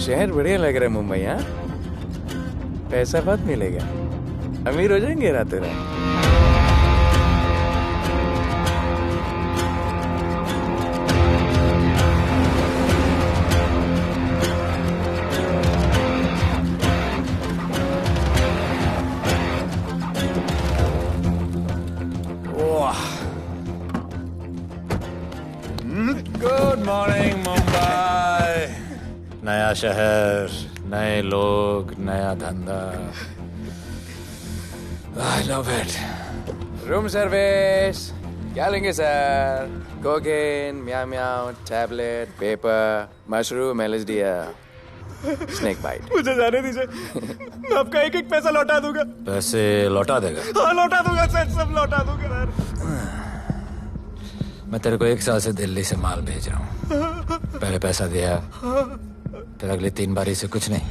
शहर बढ़िया लग रहा है मुंबई। हाँ, पैसा बहुत मिलेगा, अमीर हो जाएंगे रातों रात। Good morning Mumbai. नया शहर, नए लोग, नया धंधा। I love it. Room service क्या लेंगे sir? Cocaine, meow meow, tablet, paper, mushroom, LSD, snake bite. मुझे जाने दीजिए, मैं आपका एक एक पैसा लौटा दूंगा। पैसे लौटा देगा? हाँ लौटा दूंगा सर, सब लौटा दूंगा सर। मैं तेरे को 1 साल से दिल्ली से माल भेज रहा हूँ। पहले पैसा दिया, फिर अगली 3 बारी से कुछ नहीं।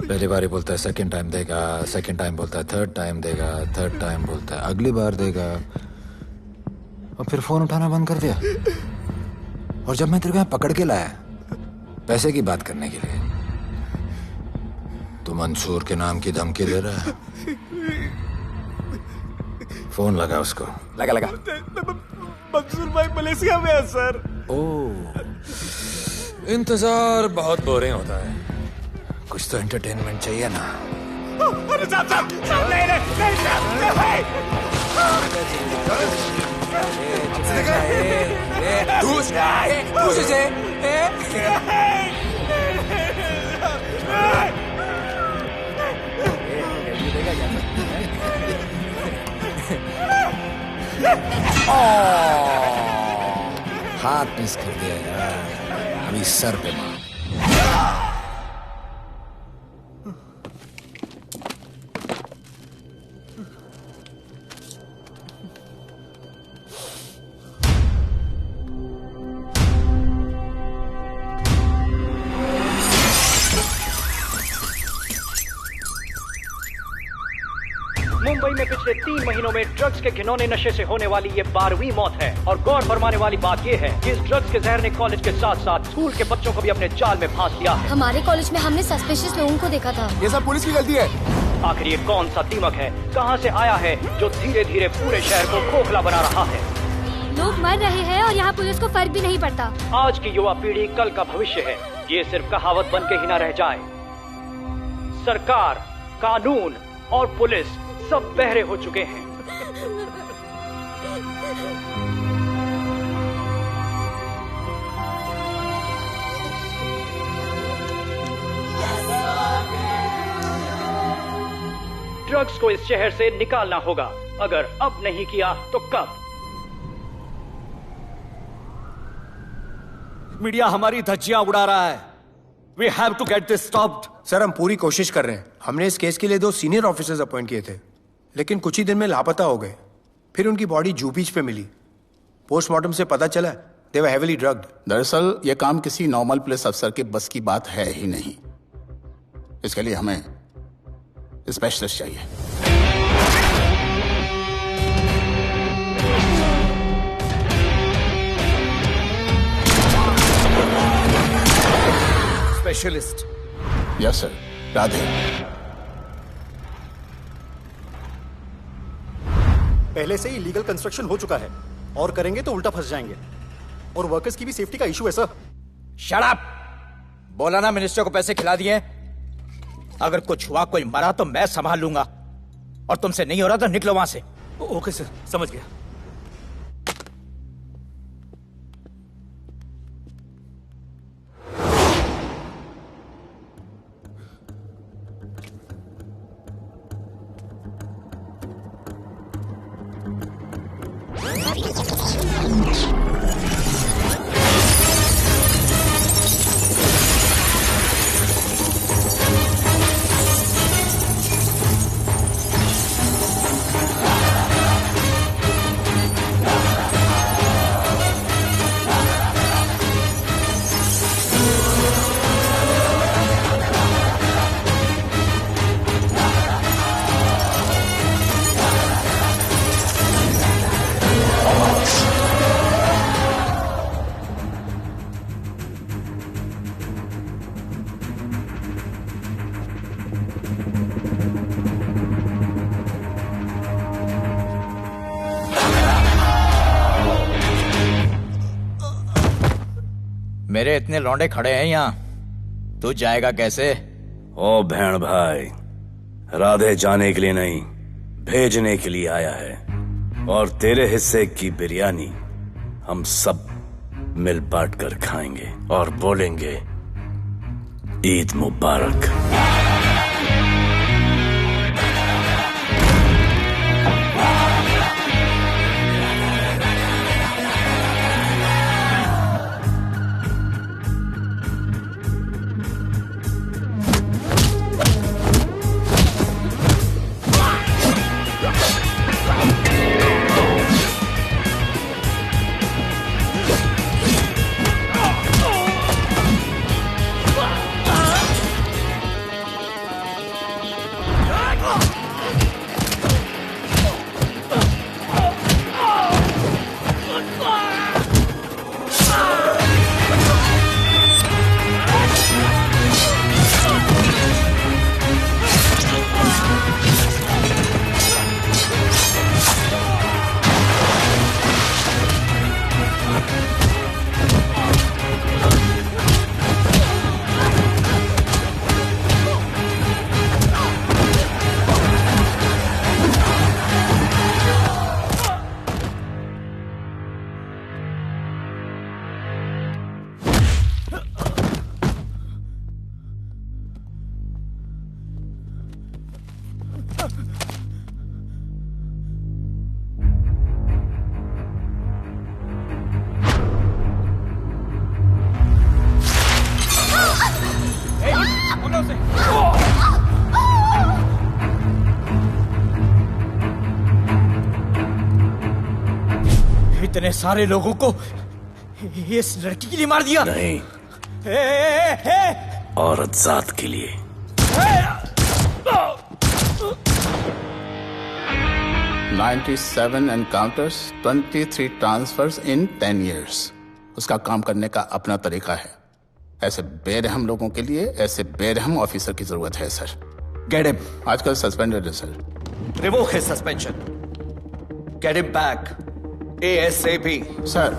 पहली बारी बोलता है सेकंड टाइम देगा, सेकंड टाइम बोलता है थर्ड टाइम देगा, थर्ड टाइम बोलता है अगली बार देगा, और फिर फोन उठाना बंद कर दिया। और जब मैं तेरे को यहाँ पकड़ के लाया पैसे की बात करने के लिए, तो मंसूर के नाम की धमकी दे रहा है। फोन लगा उसको। लगा लगा। मंसूर भाई मलेशिया में है सर। ओह, इंतजार बहुत बोरिंग होता है, कुछ तो एंटरटेनमेंट चाहिए ना। अरे साहब साहब साहब, नहीं नहीं हाथ मिस कर दिया यार, अभी सर पे मार। मुंबई में पिछले 3 महीनों में ड्रग्स के घिनौने नशे से होने वाली ये 12वीं मौत है। और गौर फरमाने वाली बात ये है कि इस ड्रग्स के जहर ने कॉलेज के साथ साथ स्कूल के बच्चों को भी अपने जाल में फांस लिया है। हमारे कॉलेज में हमने सस्पिशियस लोगों को देखा था। ये सब पुलिस की गलती है। आखिर ये कौन सा दीमक है, कहां से आया है, जो धीरे धीरे पूरे शहर को खोखला बना रहा है? लोग मर रहे हैं और यहाँ पुलिस को फर्क भी नहीं पड़ता। आज की युवा पीढ़ी कल का भविष्य है, ये सिर्फ कहावत बन के ही ना रह जाए। सरकार, कानून और पुलिस सब बहरे हो चुके हैं। ड्रग्स को इस शहर से निकालना होगा, अगर अब नहीं किया तो कब? मीडिया हमारी धज्जियां उड़ा रहा है। We have to get this stopped. Sir हम पूरी कोशिश कर रहे हैं। हमने इस केस के लिए 2 सीनियर ऑफिसर्स अपॉइंट किए थे, लेकिन कुछ ही दिन में लापता हो गए। फिर उनकी बॉडी जू बीच पे मिली। पोस्टमार्टम से पता चला दे वर हेवीली ड्रग्ड। दरअसल यह काम किसी नॉर्मल पुलिस अफसर के बस की बात है ही नहीं। इसके लिए हमें स्पेशलिस्ट चाहिए। स्पेशलिस्ट? Yes sir. राधे। पहले से ही लीगल कंस्ट्रक्शन हो चुका है, और करेंगे तो उल्टा फंस जाएंगे। और वर्कर्स की भी सेफ्टी का इशू है सर। Shut up! बोला ना मिनिस्टर को पैसे खिला दिए। अगर कुछ हुआ, कोई मरा तो मैं संभाल लूंगा, और तुमसे नहीं हो रहा तो निकलो वहां से। ओके सर, समझ गया। मेरे इतने लौंडे खड़े हैं यहाँ, तू जाएगा कैसे? ओ बहन भाई, राधे जाने के लिए नहीं, भेजने के लिए आया है। और तेरे हिस्से की बिरयानी हम सब मिल बांट कर खाएंगे और बोलेंगे ईद मुबारक। इतने सारे लोगों को इस लड़की के लिए मार दिया? नहीं, औरत जात के लिए। $97 encounters, 23 transfers in 10 years. उसका काम करने का अपना तरीका है। ऐसे बेरहम लोगों के लिए ऐसे बेरहम ऑफिसर की जरूरत है सर। Get him. आजकल सस्पेंडेड है sir. Revoke his suspension. Get him back. ASAP. Sir,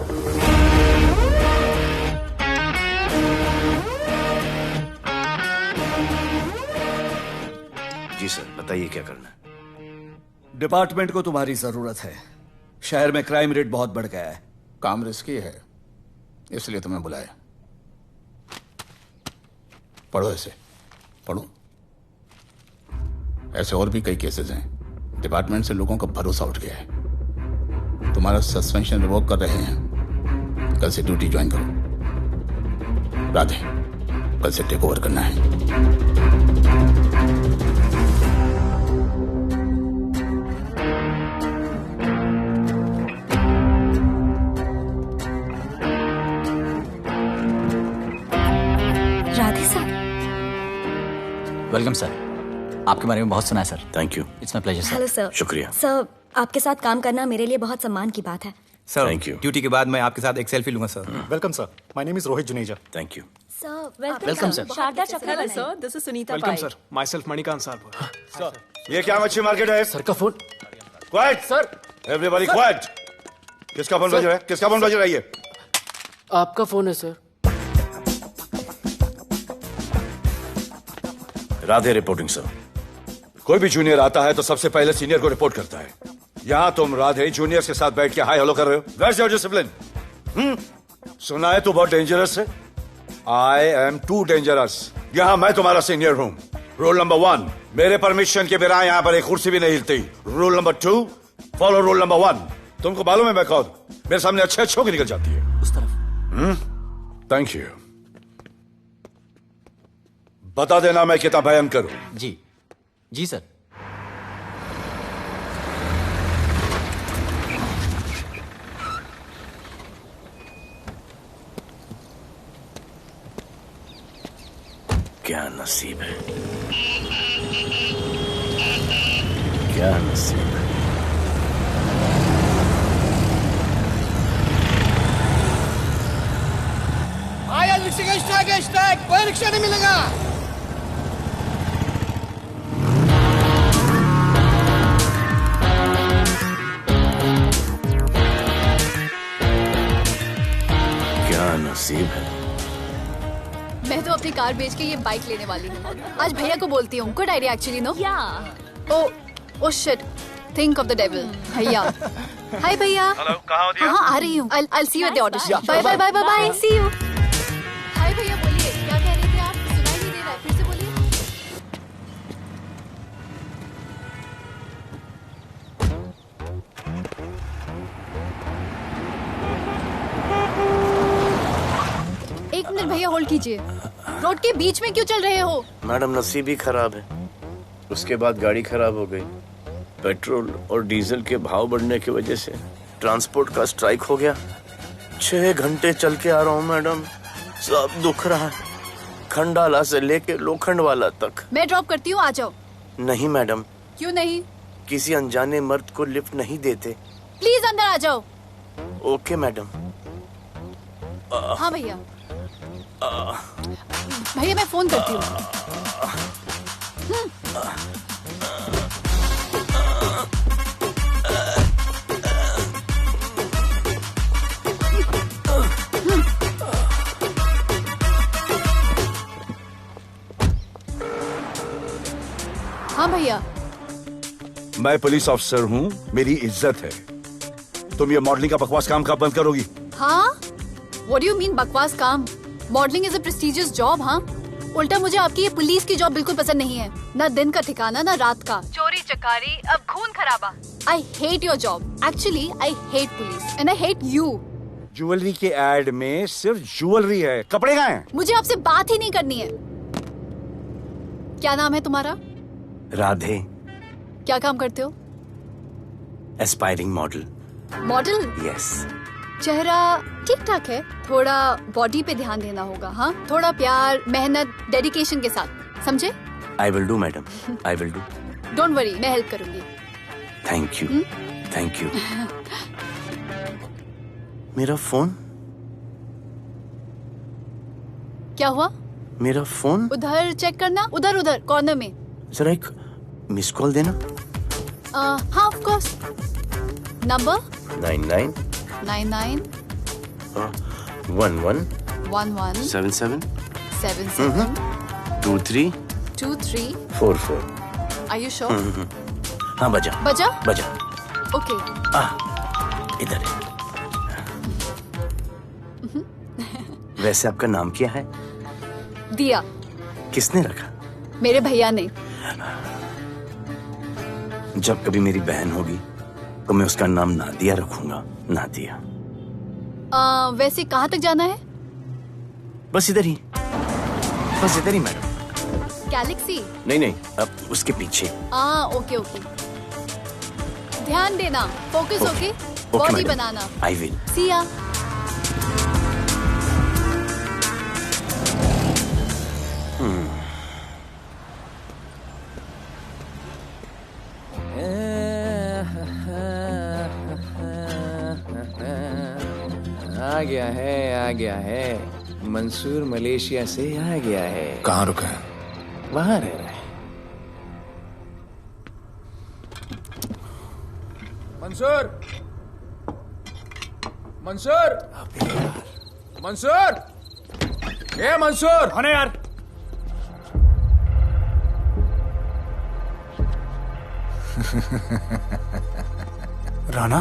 जी सर, बताइए क्या करना है। डिपार्टमेंट को तुम्हारी जरूरत है। शहर में क्राइम रेट बहुत बढ़ गया है। काम रिस्की है, इसलिए तुम्हें बुलाया। पढ़ो इसे, पढ़ो। ऐसे और भी कई केसेस हैं। डिपार्टमेंट से लोगों का भरोसा उठ गया है। तुम्हारा सस्पेंशन रिवोक कर रहे हैं। कल से ड्यूटी ज्वाइन करो। राधे, कल से टेक ओवर करना है। राधे सर। Welcome sir. आपके बारे में बहुत सुना है sir. Thank you. It's my pleasure sir. Hello sir. शुक्रिया। सर, आपके साथ काम करना मेरे लिए बहुत सम्मान की बात है। Sir, Thank you. ड्यूटी के बाद मैं आपके साथ एक सेल्फी लूंगा sir. Welcome sir. My name is Rohit Juneja. Thank you. Sir, welcome sir. Sharda Chakravarti sir. This is Sunita welcome sir. Myself Manikant साहब। सर, ये क्या मच्छी मार्केट है? सर का phone. Quiet sir, everybody quiet. किसका फोन बज रहा है? किसका फोन बज रहा है? ये आपका फोन है सर। Radhe reporting sir. कोई भी जूनियर आता है तो सबसे पहले सीनियर को रिपोर्ट करता है। यहाँ तुम राधे जूनियर्स के साथ बैठ के हाय हेलो कर रहे हो। Where's your discipline? सुना है तू बहुत डेंजरस है। I am too dangerous. यहाँ मैं तुम्हारा सीनियर हूँ। रूल नंबर 1, मेरे परमिशन के बिना यहाँ पर एक कुर्सी भी नहीं हिलती। Rule number 2, follow rule number 1। तुमको मालूम है मैं कौन? मेरे सामने अच्छे अच्छों की निकल जाती है। उस तरफ। Thank you. बता देना मैं कितना भयंकर हूं। जी जी सर। क्या नसीब है, क्या नसीब है। आया रिक्शा का स्ट्राइक है, स्ट्राइक। कोई रिक्शा नहीं मिलेगा। क्या नसीब है, अपनी कार बेच के ये बाइक लेने वाली हूँ। आज भैया को बोलती हूँ। Good idea actually, no? Oh shit, think of the devil. भैया, हाय भैया। हेलो, कहाँ हो दिया? हाँ, आ रही हूँ। I'll see you at the audition. Bye bye bye bye bye. See you. हाय भैया, बोलिए क्या कह रहे थे आप? सुनाई नहीं दे रहा है, फिर से बोलिए। एक मिनट भैया, होल्ड कीजिए। रोड के बीच में क्यों चल रहे हो? मैडम, नसीब ही खराब है। उसके बाद गाड़ी खराब हो गई। पेट्रोल और डीजल के भाव बढ़ने की वजह से ट्रांसपोर्ट का स्ट्राइक हो गया। 6 घंटे चल के आ रहा हूँ मैडम, सब दुख रहा है, खंडाला से लेके लोखंडवाला तक। मैं ड्रॉप करती हूँ, आ जाओ। नहीं मैडम। क्यों नहीं? किसी अनजाने मर्द को लिफ्ट नहीं देते। प्लीज अंदर आ जाओ। Okay madam. हाँ भैया। भैया मैं फोन करती हूँ। हाँ भैया। मैं पुलिस ऑफिसर हूँ, मेरी इज्जत है। तुम ये मॉडलिंग का बकवास काम कब बंद करोगी? हाँ? What do you mean बकवास काम? Modelling is a prestigious job. हाँ, उल्टा मुझे आपकी ये पुलिस की जॉब बिल्कुल पसंद नहीं है। ना दिन का ठिकाना, ना रात का। चोरी चकारी, अब खून खराबा। I hate your job. Actually, I hate police and I hate you. Jewellery के एड में सिर्फ ज्वेलरी है, कपड़े कहाँ हैं? मुझे आपसे बात ही नहीं करनी है। क्या नाम है तुम्हारा? राधे। क्या काम करते हो? Aspiring model. मॉडल? यस। चेहरा ठीक ठाक है, थोड़ा बॉडी पे ध्यान देना होगा। हाँ, थोड़ा प्यार, मेहनत, डेडिकेशन के साथ, समझे? I will do madam, I will do. Don't worry, मैं हेल्प करूंगी। Thank you, thank you. मेरा फोन? क्या हुआ? मेरा फोन? उधर चेक करना, उधर उधर कॉर्नर में। जरा एक मिस कॉल देना। हाँ of course. Number 99 99 11 11 77 77 23 23 44। Are you sure? हाँ बजा बजा? बजा। ओके। इधर है। वैसे आपका नाम क्या है? दिया। किसने रखा? मेरे भैया ने। जब कभी मेरी बहन होगी तो मैं उसका नाम नादिया रखूंगा। नादिया। वैसे कहाँ तक जाना है? बस इधर ही, बस इधर ही मैडम। गैलेक्सी? नहीं नहीं, अब उसके पीछे। Okay okay. ध्यान देना, फोकस ओके। बॉडी बनाना। I will. See ya. आ गया है। मंसूर मलेशिया से आ गया है। कहाँ रुका है? वहां रह रहा है। मंसूर, मंसूर, मंसूर, ये मंसूर। हाँ यार। राणा,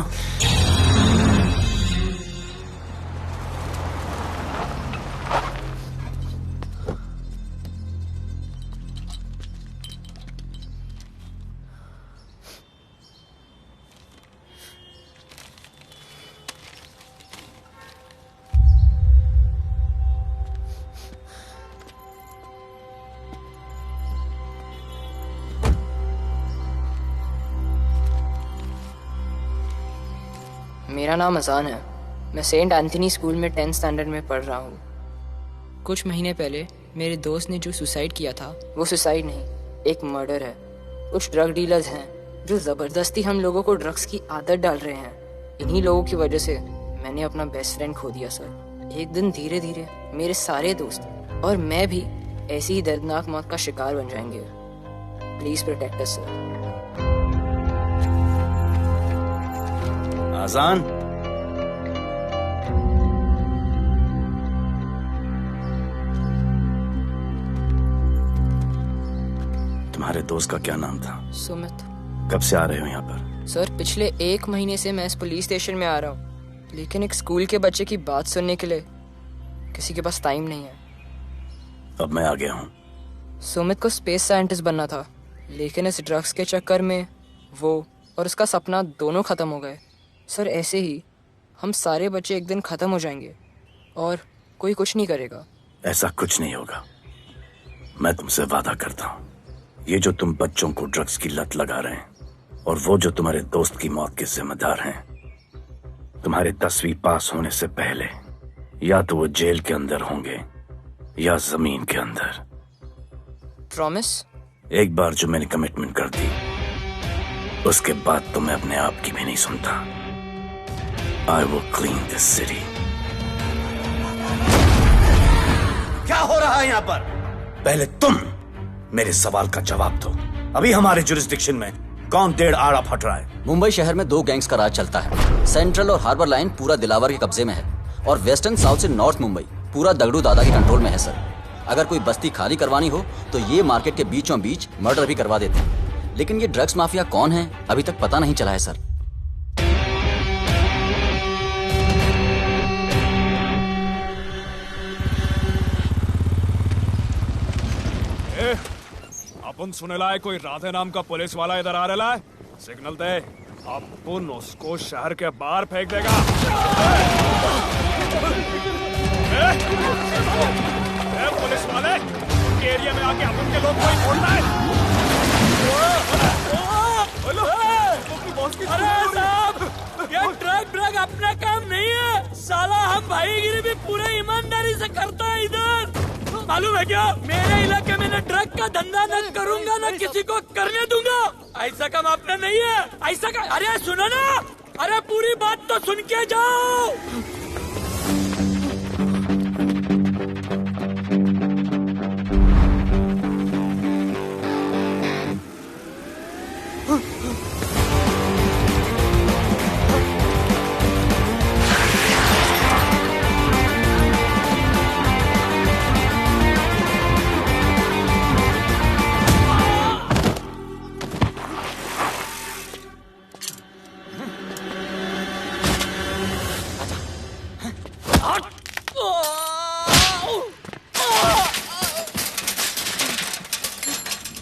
मेरा नाम अजान है। मैं सेंट एंथनी स्कूल में 10th स्टैंडर्ड में पढ़ रहा हूँ। कुछ महीने पहले मेरे दोस्त ने जो सुसाइड किया था, वो सुसाइड नहीं, एक मर्डर है। कुछ ड्रग डीलर्स हैं जो ज़बरदस्ती हम लोगों को ड्रग्स की आदत डाल रहे हैं। इन्हीं लोगों की वजह से मैंने अपना बेस्ट फ्रेंड खो दिया सर। एक दिन धीरे धीरे मेरे सारे दोस्त और मैं भी ऐसी ही दर्दनाक मौत का शिकार बन जाएंगे। Please protect us sir. Aazaan, तुम्हारे दोस्त का क्या नाम था? सुमित। कब से आ रहे हो यहाँ पर? सर पिछले 1 महीने से मैं इस पुलिस स्टेशन में आ रहा हूँ, लेकिन एक स्कूल के बच्चे की बात सुनने के लिए किसी के पास टाइम नहीं है। अब मैं आ गया हूँ। सुमित को स्पेस साइंटिस्ट बनना था, लेकिन इस ड्रग्स के चक्कर में वो और उसका सपना दोनों खत्म हो गए। सर ऐसे ही हम सारे बच्चे एक दिन खत्म हो जाएंगे और कोई कुछ नहीं करेगा। ऐसा कुछ नहीं होगा, मैं तुमसे वादा करता हूँ। ये जो तुम बच्चों को ड्रग्स की लत लगा रहे हैं और वो जो तुम्हारे दोस्त की मौत के जिम्मेदार हैं, तुम्हारे 10वीं पास होने से पहले या तो वो जेल के अंदर होंगे या जमीन के अंदर। प्रॉमिस? एक बार जो मैंने कमिटमेंट कर दी, उसके बाद तो मैं अपने आप की भी नहीं सुनता। I will clean this city. क्या हो रहा है यहाँ पर? पहले तुम मेरे सवाल का जवाब दो। अभी हमारे जुरिस्डिक्शन में कौन डेढ़ आड़ा फट रहा है? मुंबई शहर में 2 गैंग्स का राज चलता है। सेंट्रल और हार्बर लाइन पूरा दिलावर के कब्जे में है और वेस्टर्न साउथ से नॉर्थ मुंबई पूरा दगड़ू दादा के कंट्रोल में है सर। अगर कोई बस्ती खाली करवानी हो तो ये मार्केट के बीचों बीच मर्डर भी करवा देते हैं। लेकिन ये ड्रग्स माफिया कौन है अभी तक पता नहीं चला है सर। अपन सुनेला है कोई राधे नाम का पुलिस वाला इधर आ रहा है। सिग्नल दे, अपन उसको शहर के बाहर फेंक देगा। पुलिस वाले एरिया में आके अपन के लोग कोई बोलना है। अरे साहब, ये ड्रग अपना काम नहीं है। साला हम भाईगिरी भी पूरे ईमानदारी से करता है इधर। मालूम है क्या, मेरे इलाके में न ड्रग का धंधा न करूंगा न किसी को करने दूंगा। ऐसा काम अपना नहीं है। ऐसा का, अरे सुनो ना, अरे पूरी बात तो सुन के जाओ।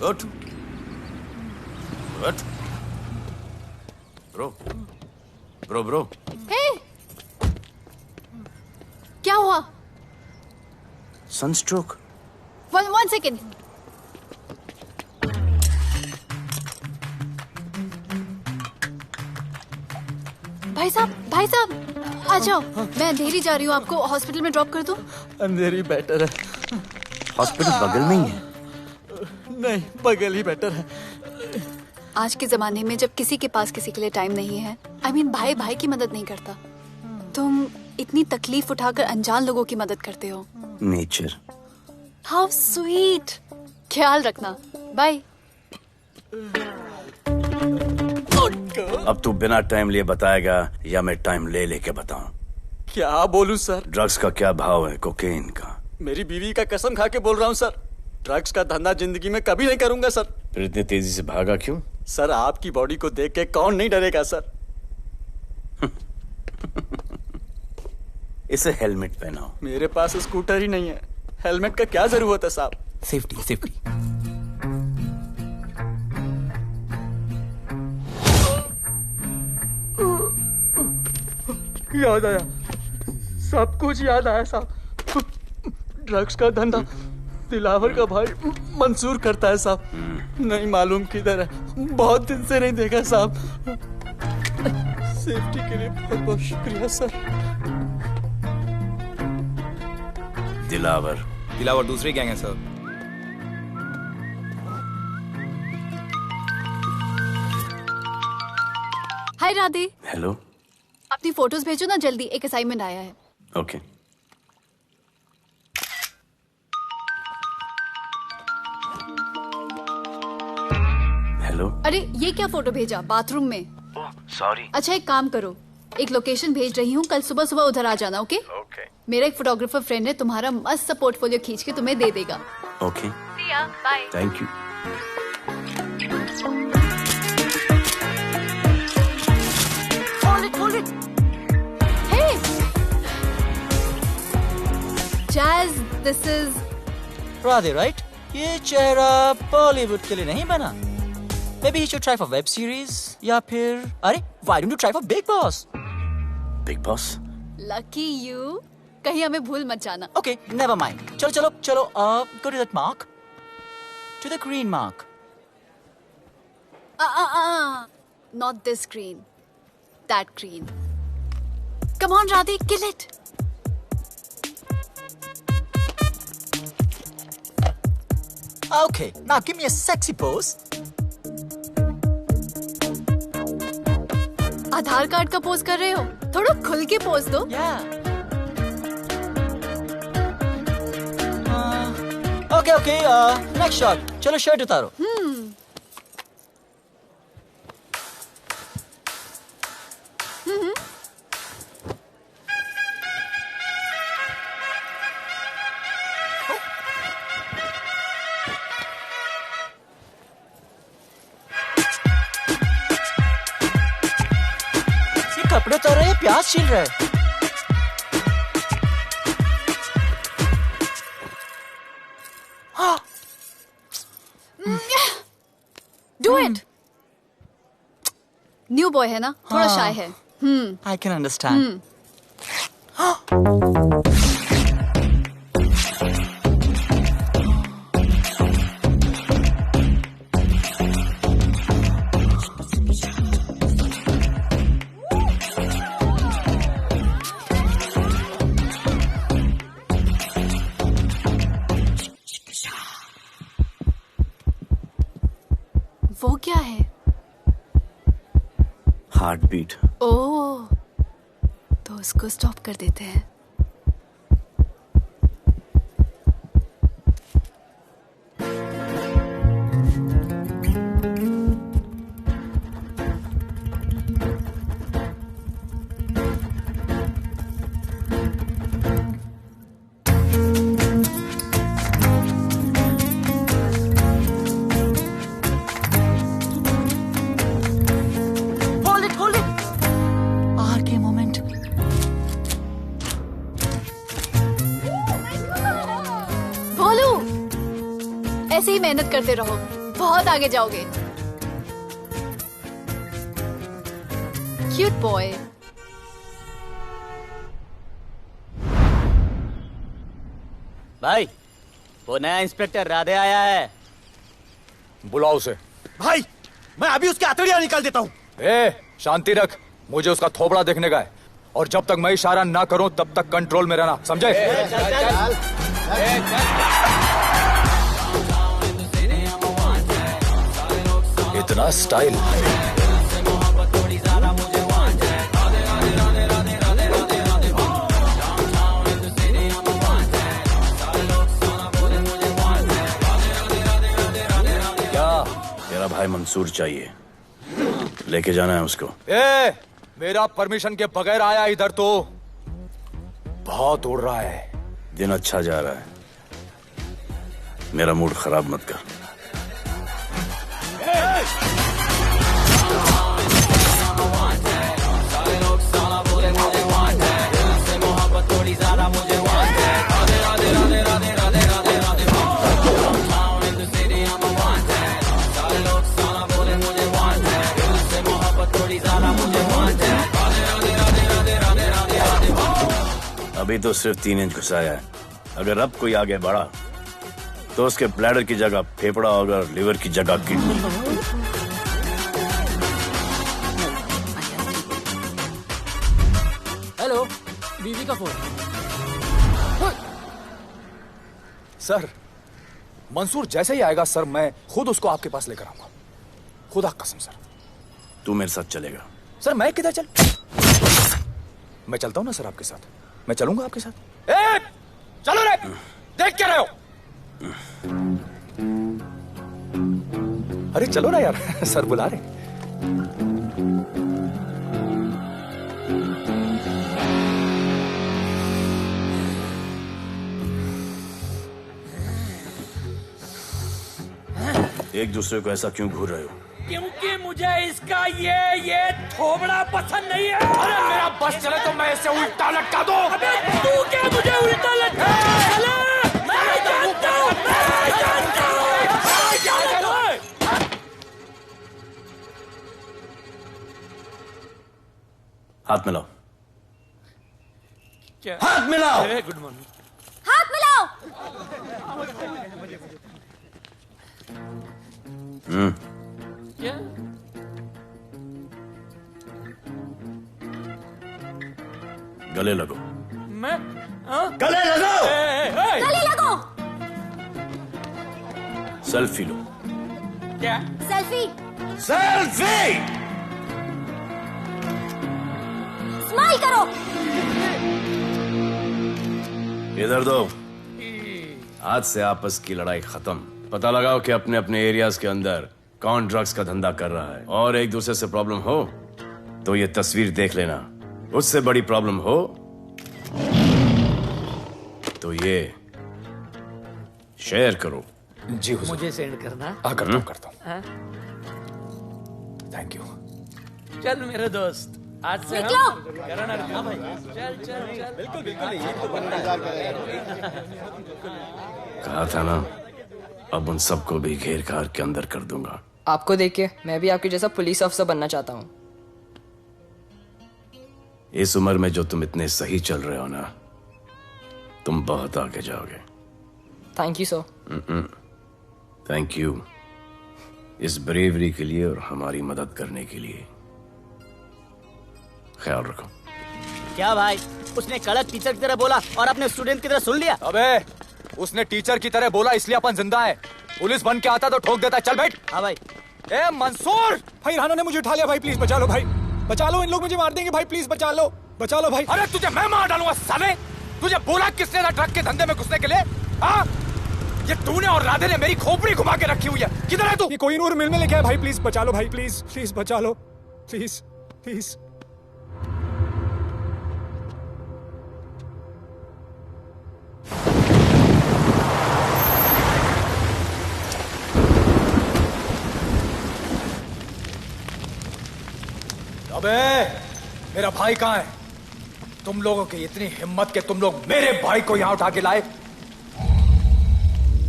Good. Good. Bro. Hey! क्या हुआ? Sunstroke. One second. भाई साहब, आ जाओ। मैं अंधेरी जा रही हूँ, आपको हॉस्पिटल में ड्रॉप कर दूँ? अंधेरी बेटर है। हॉस्पिटल बगल में ही है? नहीं, बगल ही बेटर है। आज के जमाने में जब किसी के पास किसी के लिए टाइम नहीं है, भाई की मदद नहीं करता, तुम इतनी तकलीफ उठाकर अनजान लोगों की मदद करते हो। नेचर। How sweet. ख्याल रखना। बाय। अब तू बिना टाइम लिए बताएगा या मैं टाइम ले लेके बताऊं? क्या बोलूं सर? ड्रग्स का क्या भाव है कोकेन का? मेरी बीवी का कसम खा के बोल रहा हूं सर, ड्रग्स का धंधा जिंदगी में कभी नहीं करूंगा सर। फिर इतनी तेजी से भागा क्यों? सर आपकी बॉडी को देख के कौन नहीं डरेगा सर। इसे हेलमेट पहनाओ। मेरे पास स्कूटर ही नहीं है, हेलमेट का क्या जरूरत है साहब? सेफ्टी। याद आया, सब कुछ याद आया साहब। ड्रग्स का धंधा दिलावर का भाई मंसूर करता है साहब। नहीं मालूम किधर है, बहुत दिन से नहीं देखा साहब। सेफ्टी के लिए बहुत बहुत शुक्रिया सर। दिलावर दूसरी गैंग है सर। हाय राधे। हेलो। अपनी फोटोज भेजो ना जल्दी, एक असाइनमेंट आया है। ओके। हेलो। अरे ये क्या फोटो भेजा बाथरूम में? सॉरी। अच्छा एक काम करो, एक लोकेशन भेज रही हूँ, कल सुबह सुबह उधर आ जाना। ओके? मेरा एक फोटोग्राफर फ्रेंड है, तुम्हारा मस्त सा पोर्टफोलियो खींच के तुम्हें दे देगा। Okay. Bye. Thank you. This is Radhe, right? ये चेहरा बॉलीवुड के लिए नहीं बना। Maybe you should try for web series या फिर अरे why don't you try for Big Boss? Big Boss? Lucky you, कहीं हमें भूल मत जाना। Okay, never mind. चलो चलो चलो, go to that mark, to the green mark. Not this green, that green. Come on, Radhe, kill it. Okay, now give me a sexy pose. Aadhaar card का pose कर रहे हो? थोड़ा खुल के पोज दो। Okay, next shot. चलो shirt उतारो। कपड़े उतार रहे हैं, प्याज छील रहे हैं। Do it. न्यू बॉय है ना, थोड़ा शाय है। I can understand. वो क्या है? Heart beat. ओह, तो उसको स्टॉप कर देते हैं। ऐसे ही मेहनत करते रहो, बहुत आगे जाओगे। Cute boy. भाई, वो नया इंस्पेक्टर राधे आया है। बुलाओ उसे। भाई, मैं अभी उसकी हथेलियां निकाल देता हूँ। शांति रख, मुझे उसका थोबड़ा देखने का है, और जब तक मैं इशारा ना करूं तब तक कंट्रोल में रहना, समझे? इतना स्टाइल। क्या? तेरा भाई मंसूर चाहिए, लेके जाना है उसको। मेरा परमिशन के बगैर आया इधर तो बहुत उड़ रहा है। दिन अच्छा जा रहा है, मेरा मूड खराब मत कर। अभी तो सिर्फ 3 इंच घुसाया है, अगर अब कोई आगे बढ़ा तो उसके ब्लैडर की जगह फेफड़ा होगा, लिवर की जगह किडनी। हेलो, बीवी का फोन। सर, मंसूर जैसे ही आएगा सर, मैं खुद उसको आपके पास लेकर आऊंगा, खुदा कसम सर। तू मेरे साथ चलेगा? सर मैं किधर चल? मैं चलता हूं ना सर आपके साथ, मैं चलूंगा आपके साथ। चलो रे, देख क्या रहे हो? अरे चलो ना यार, सर बुला रहे। एक दूसरे को ऐसा क्यों घूर रहे हो? क्योंकि मुझे इसका ये थोबड़ा पसंद नहीं है। अरे मेरा बस चले तो मैं इसे उल्टा लटका दूं। अबे तू क्या मुझे उल्टा लटका? हाथ मिलाओ। क्या? हाथ मिलाओ। Good morning. हाथ मिलाओ। क्या? गले लगो। मैं हाँ? गले लगो। गले लगो। सेल्फी लो। क्या? सेल्फी। सेल्फी। स्माइल करो। इधर दो। आज से आपस की लड़ाई खत्म। पता लगाओ कि अपने अपने एरियाज के अंदर कौन ड्रग्स का धंधा कर रहा है, और एक दूसरे से प्रॉब्लम हो तो ये तस्वीर देख लेना। उससे बड़ी प्रॉब्लम हो तो ये शेयर करो। जी हुजूर। मुझे सेंड करना। करता हूँ। हाँ? Thank you. चल मेरे दोस्त, आज से निकलो। हम करण अर्जुन भाई। चल चल चल। बिल्कुल बिल्कुल। कहा था ना, अब उन सबको भी घेर घार के अंदर कर दूंगा। आपको देख के मैं भी आपके जैसा पुलिस ऑफिसर बनना चाहता हूँ। इस उम्र में जो तुम इतने सही चल रहे हो ना, तुम बहुत आगे जाओगे। Thank you sir. Thank you इस ब्रेवरी के लिए और हमारी मदद करने के लिए। ख्याल रखो। क्या भाई, उसने कड़क टीचर की तरह बोला और अपने स्टूडेंट की तरह सुन लिया? अबे उसने टीचर की तरह बोला इसलिए अपन जिंदा है। पुलिस बन के आता तो ठोक देता। चल बैठ। हाँ भाई। ए मंसूर भाई, राना ने मुझे उठा लिया भाई, प्लीज बचा लो भाई, बचा लो, इन लोग मुझे मार देंगे भाई, प्लीज बचा लो भाई। अरे तुझे मैं मार डालूंगा साले। तुझे बोला किसने था ट्रक के धंधे में घुसने के लिए? हाँ, ये तूने और राधे ने मेरी खोपड़ी घुमा के रखी हुई है। किधर है तू? ये कोई नूर मिल में लेके आया भाई, प्लीज बचा लो भाई, प्लीज प्लीज बचा लो, प्लीज प्लीज। अबे मेरा भाई कहाँ है? तुम लोगों की इतनी हिम्मत कि तुम लोग मेरे भाई को यहाँ उठा के लाए।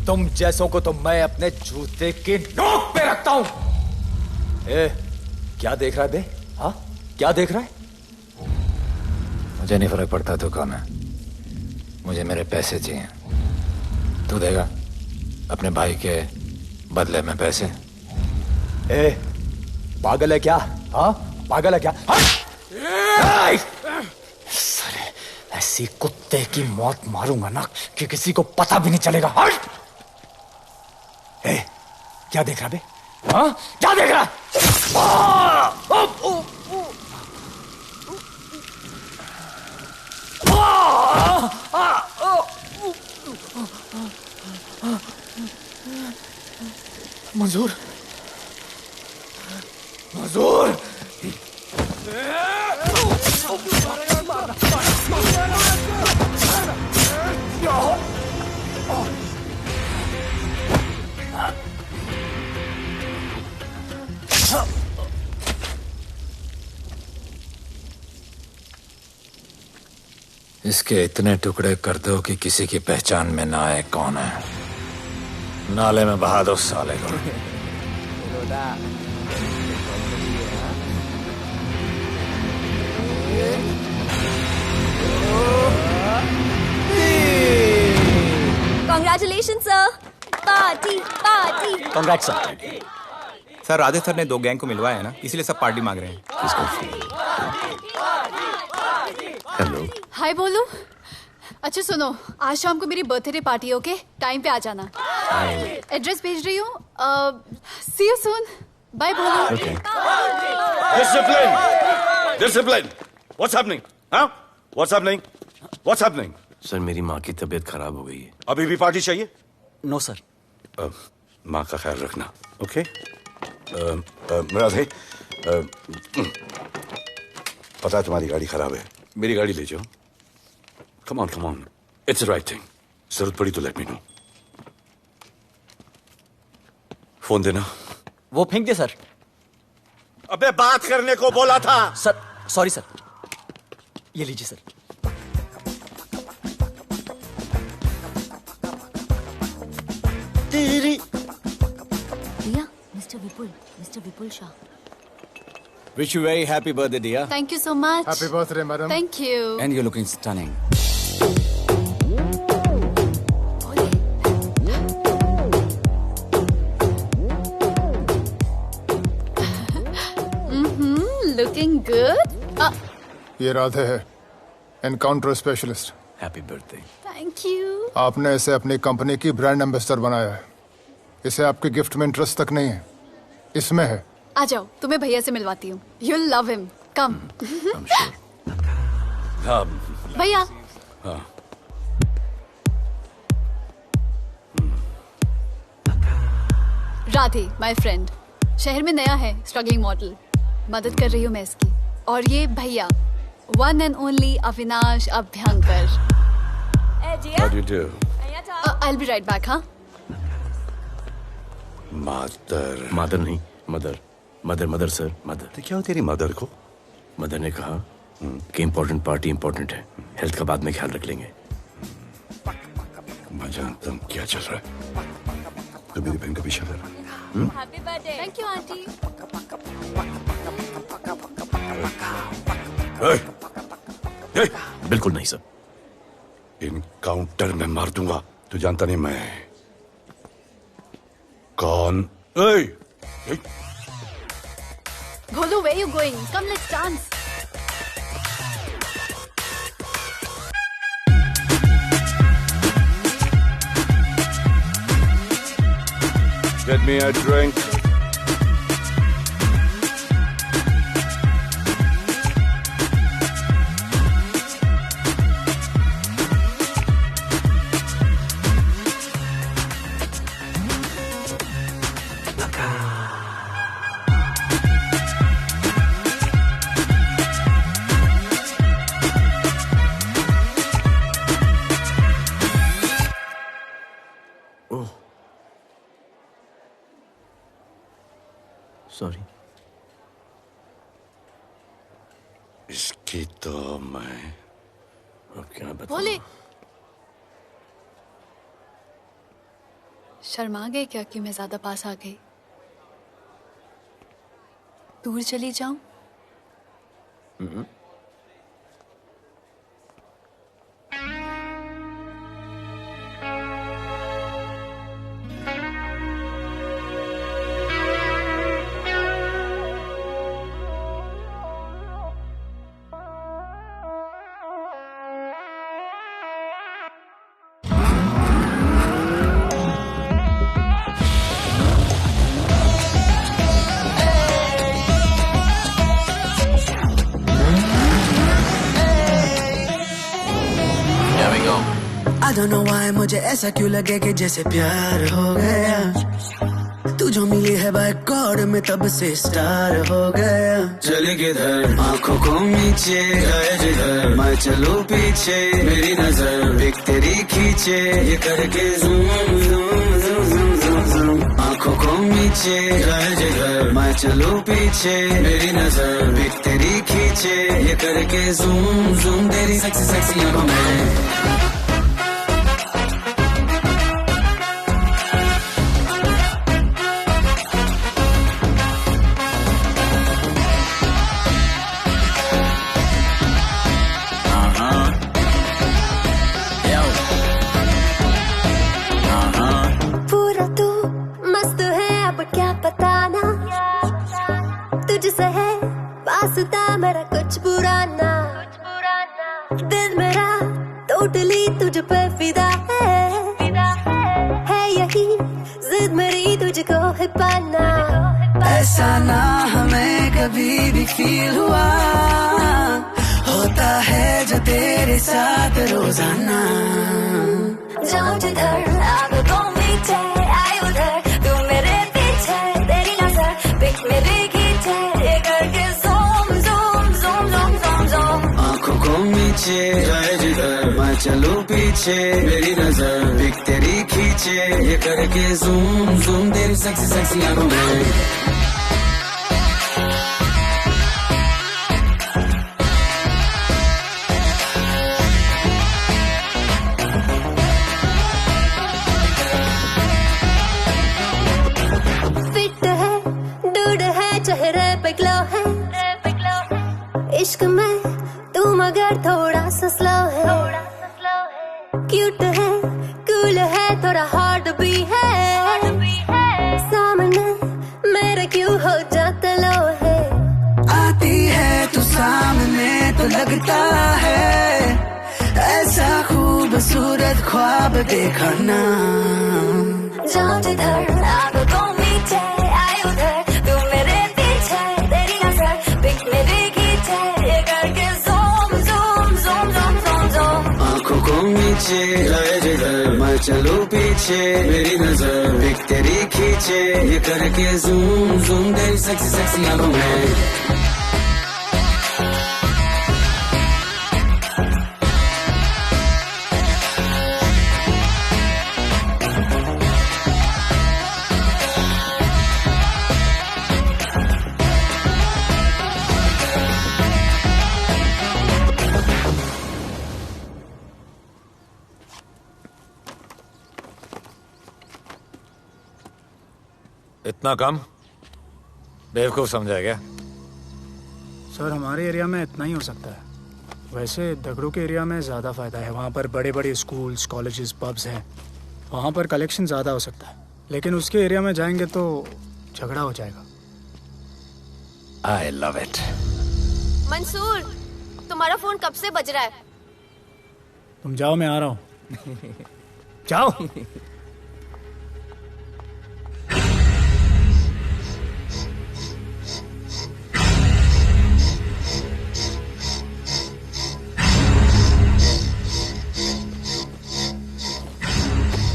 तुम जैसों को तो मैं अपने जूते की नोक पे रखता हूं। ए, क्या देख रहा है बे? हाँ, क्या देख रहा है? मुझे नहीं फर्क पड़ता तू कौन है, मुझे मेरे पैसे चाहिए। तू देगा अपने भाई के बदले में पैसे? ए, पागल है क्या? हाँ, पागल है क्या? साले, ऐसी कुत्ते की मौत मारूंगा ना कि किसी को पता भी नहीं चलेगा। ए, क्या देख रहा बे? हाँ, क्या देख रहा? मंजूर, मंजूर। इसके इतने टुकड़े कर दो कि किसी की पहचान में ना आए कौन है। नाले में बहा दो साले को। Congratulations, sir. Party party. Congrats sir. Sir Radhe sir ने 2 गैंग को मिलवाया है ना, इसीलिए सब पार्टी मांग रहे हैं। हेलो। हाय बोलू। अच्छा सुनो, आज शाम को मेरी बर्थडे पार्टी, ओके? टाइम पे आ जाना। एड्रेस भेज रही हूँ। सी यू सून। बाय बोलू। Discipline! Discipline! What's happening? Huh? What's happening? What's happening? Sir मेरी माँ की तबीयत खराब हो गई है। अभी भी पार्टी चाहिए? No sir. माँ का ख्याल रखना, ओके? राधे, पता है तुम्हारी गाड़ी खराब है, मेरी गाड़ी ले जाओ। Come on, it's the right thing. जरूरत पड़ी तो लेट मी नो। फोन देना। वो फेंक दे सर। अबे बात करने को बोला था। Sir sorry sir. ये लीजिए sir. Riya, mister Vipul Shah. Wish you very happy birthday, dear. Thank you so much. Happy birthday, madam. Thank you. And you're looking stunning. Looking good. ये राधे है, encounter specialist. Happy birthday. Thank you. आपने इसे अपनी company की brand ambassador बनाया है। इसे आपके गिफ्ट में इंटरेस्ट तक नहीं है, इसमें है। आ जाओ, तुम्हें भैया से मिलवाती हूँ। You'll love him. Come. भैया। हाँ। Radhe, my friend. शहर में नया है, स्ट्रगलिंग मॉडल। मदद कर रही हूँ मैं इसकी। और ये भैया, one and only Avinash Abhyankar. How do you do? I'll be right back, हाँ? मदर नहीं, मदर सर, मदर। तो क्या हो तेरी मदर को? मदर ने कहा कि इम्पोर्टेंट पार्टी इम्पोर्टेंट है, हेल्थ का बाद में ख्याल रख लेंगे। मैं जानता हूँ क्या चल रहा है। तो मेरी बहन का पीछा कर। Happy birthday. Thank you, auntie. बिल्कुल नहीं सर। इनकाउंटर में मार दूंगा। तू जानता नहीं मैं कौन? Bholu, where you going? Come, let's dance. Get me a drink. Sorry. इसकी तो मैं अब क्या बताऊं? भोले, शर्मा गए क्या कि मैं ज्यादा पास आ गई? दूर चली जाऊं? I don't know why मुझे ऐसा क्यों लगे कि जैसे प्यार हो गया। तू जो मिली है बाय गॉड में तब से स्टार हो गया। चले किधर आंखों को नीचे गए जिधर, मैं चलूं पीछे मेरी नजर एक तेरी खींचे, ये करके zoom zoom zoom zoom zoom zoom. आंखों को नीचे गए जिधर, मैं चलूं पीछे मेरी नजर एक तेरी खींचे, ये करके ज़ूम ज़ूम तेरी सेक्सी सेक्सी आंखों में। मेरा कुछ बुरा ना, दिल मेरा टोटली तुझ पे फिदा है यही जिद मेरी तुझको है पाना। ऐसा ना हमें कभी भी फील हुआ, होता है जो तेरे साथ रोजाना। जाऊं जिधर आग को मीठे आए उधर, तू मेरे पीछे तेरी नजर पिक मेरी खींचे, ये करके नीचे जाए जिधर, मैं चलूं पीछे मेरी नजर एक तेरी खींचे, ये करके ज़ूम ज़ूम तेरी सेक्सी सेक्सी आंखों में। फिट है, दूध है, चेहरे पे ग्लो है, इश्क में तू मगर थोड़ा सा स्लो है, क्यूट है, कूल है, थोड़ा हार्ड भी है, सामने मेरे क्यों हो जाता लो है। आती है तू सामने तो लगता है ऐसा खूबसूरत ख्वाब देखा ना। जाऊं जिधर आंखों को मीचे आए उधर, तू मेरे पीछे तेरी नजर पिक मेरी खींचे, ये करके zoom zoom zoom zoom zoom zoom. आंखों को नीचे लाए जिधर मैं चलूं पीछे, मेरी नजर पिक तेरी खींचे, ये करके ज़ूम ज़ूम तेरी सेक्सी सेक्सी आंखों में। इतना कम बेवकूफ समझा क्या? सर हमारे एरिया में इतना ही हो सकता है, वैसे दगड़ू के एरिया में ज़्यादा फ़ायदा है। वहाँ पर बड़े बड़े स्कूल्स, कॉलेजेस, पब्स हैं, वहाँ पर कलेक्शन ज़्यादा हो सकता है। लेकिन उसके एरिया में जाएंगे तो झगड़ा हो जाएगा। I love it. मंसूर, तुम्हारा फोन कब से बज रहा है? तुम जाओ, मैं आ रहा हूँ। जाओ।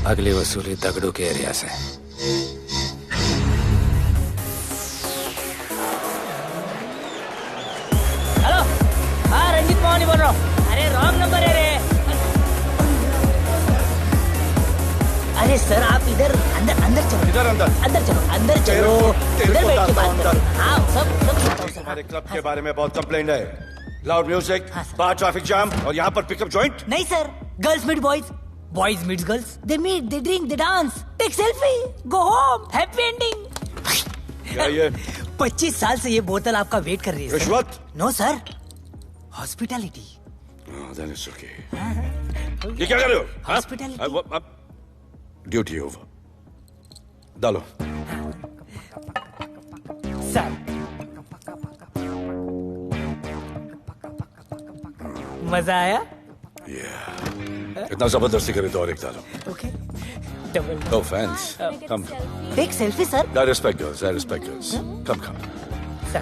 अगली वसूली दगड़ू के एरिया से। हेलो, हाँ रंजीत मोहन बोल रहा हूँ। अरे रॉन्ग नंबर है रे। अरे सर आप इधर अंदर अंदर चलो। इधर अंदर चलो, अंदर चलो, इधर बैठ के बात करो। हाँ सब हमारे क्लब के बारे में बहुत कंप्लेंट है। लाउड म्यूजिक, बाहर ट्रैफिक जाम और यहाँ पर पिकअप जॉइंट। नहीं sir, girls meet boys, boys meets girls, they meet, they drink, they dance, take selfie, go home, happy ending. क्या ये? 25 साल से ये बोतल आपका वेट कर रही है। रिश्वत? No sir, hospitality. Then it's okay. ये क्या कर रहे हो? हॉस्पिटैलिटी। Duty over. डालो। सर मजा आया? इतना जबरदस्ती करे तो और एक डालो। Okay. No offense. Come. Take selfie, sir. I respect girls. I respect girls. Come.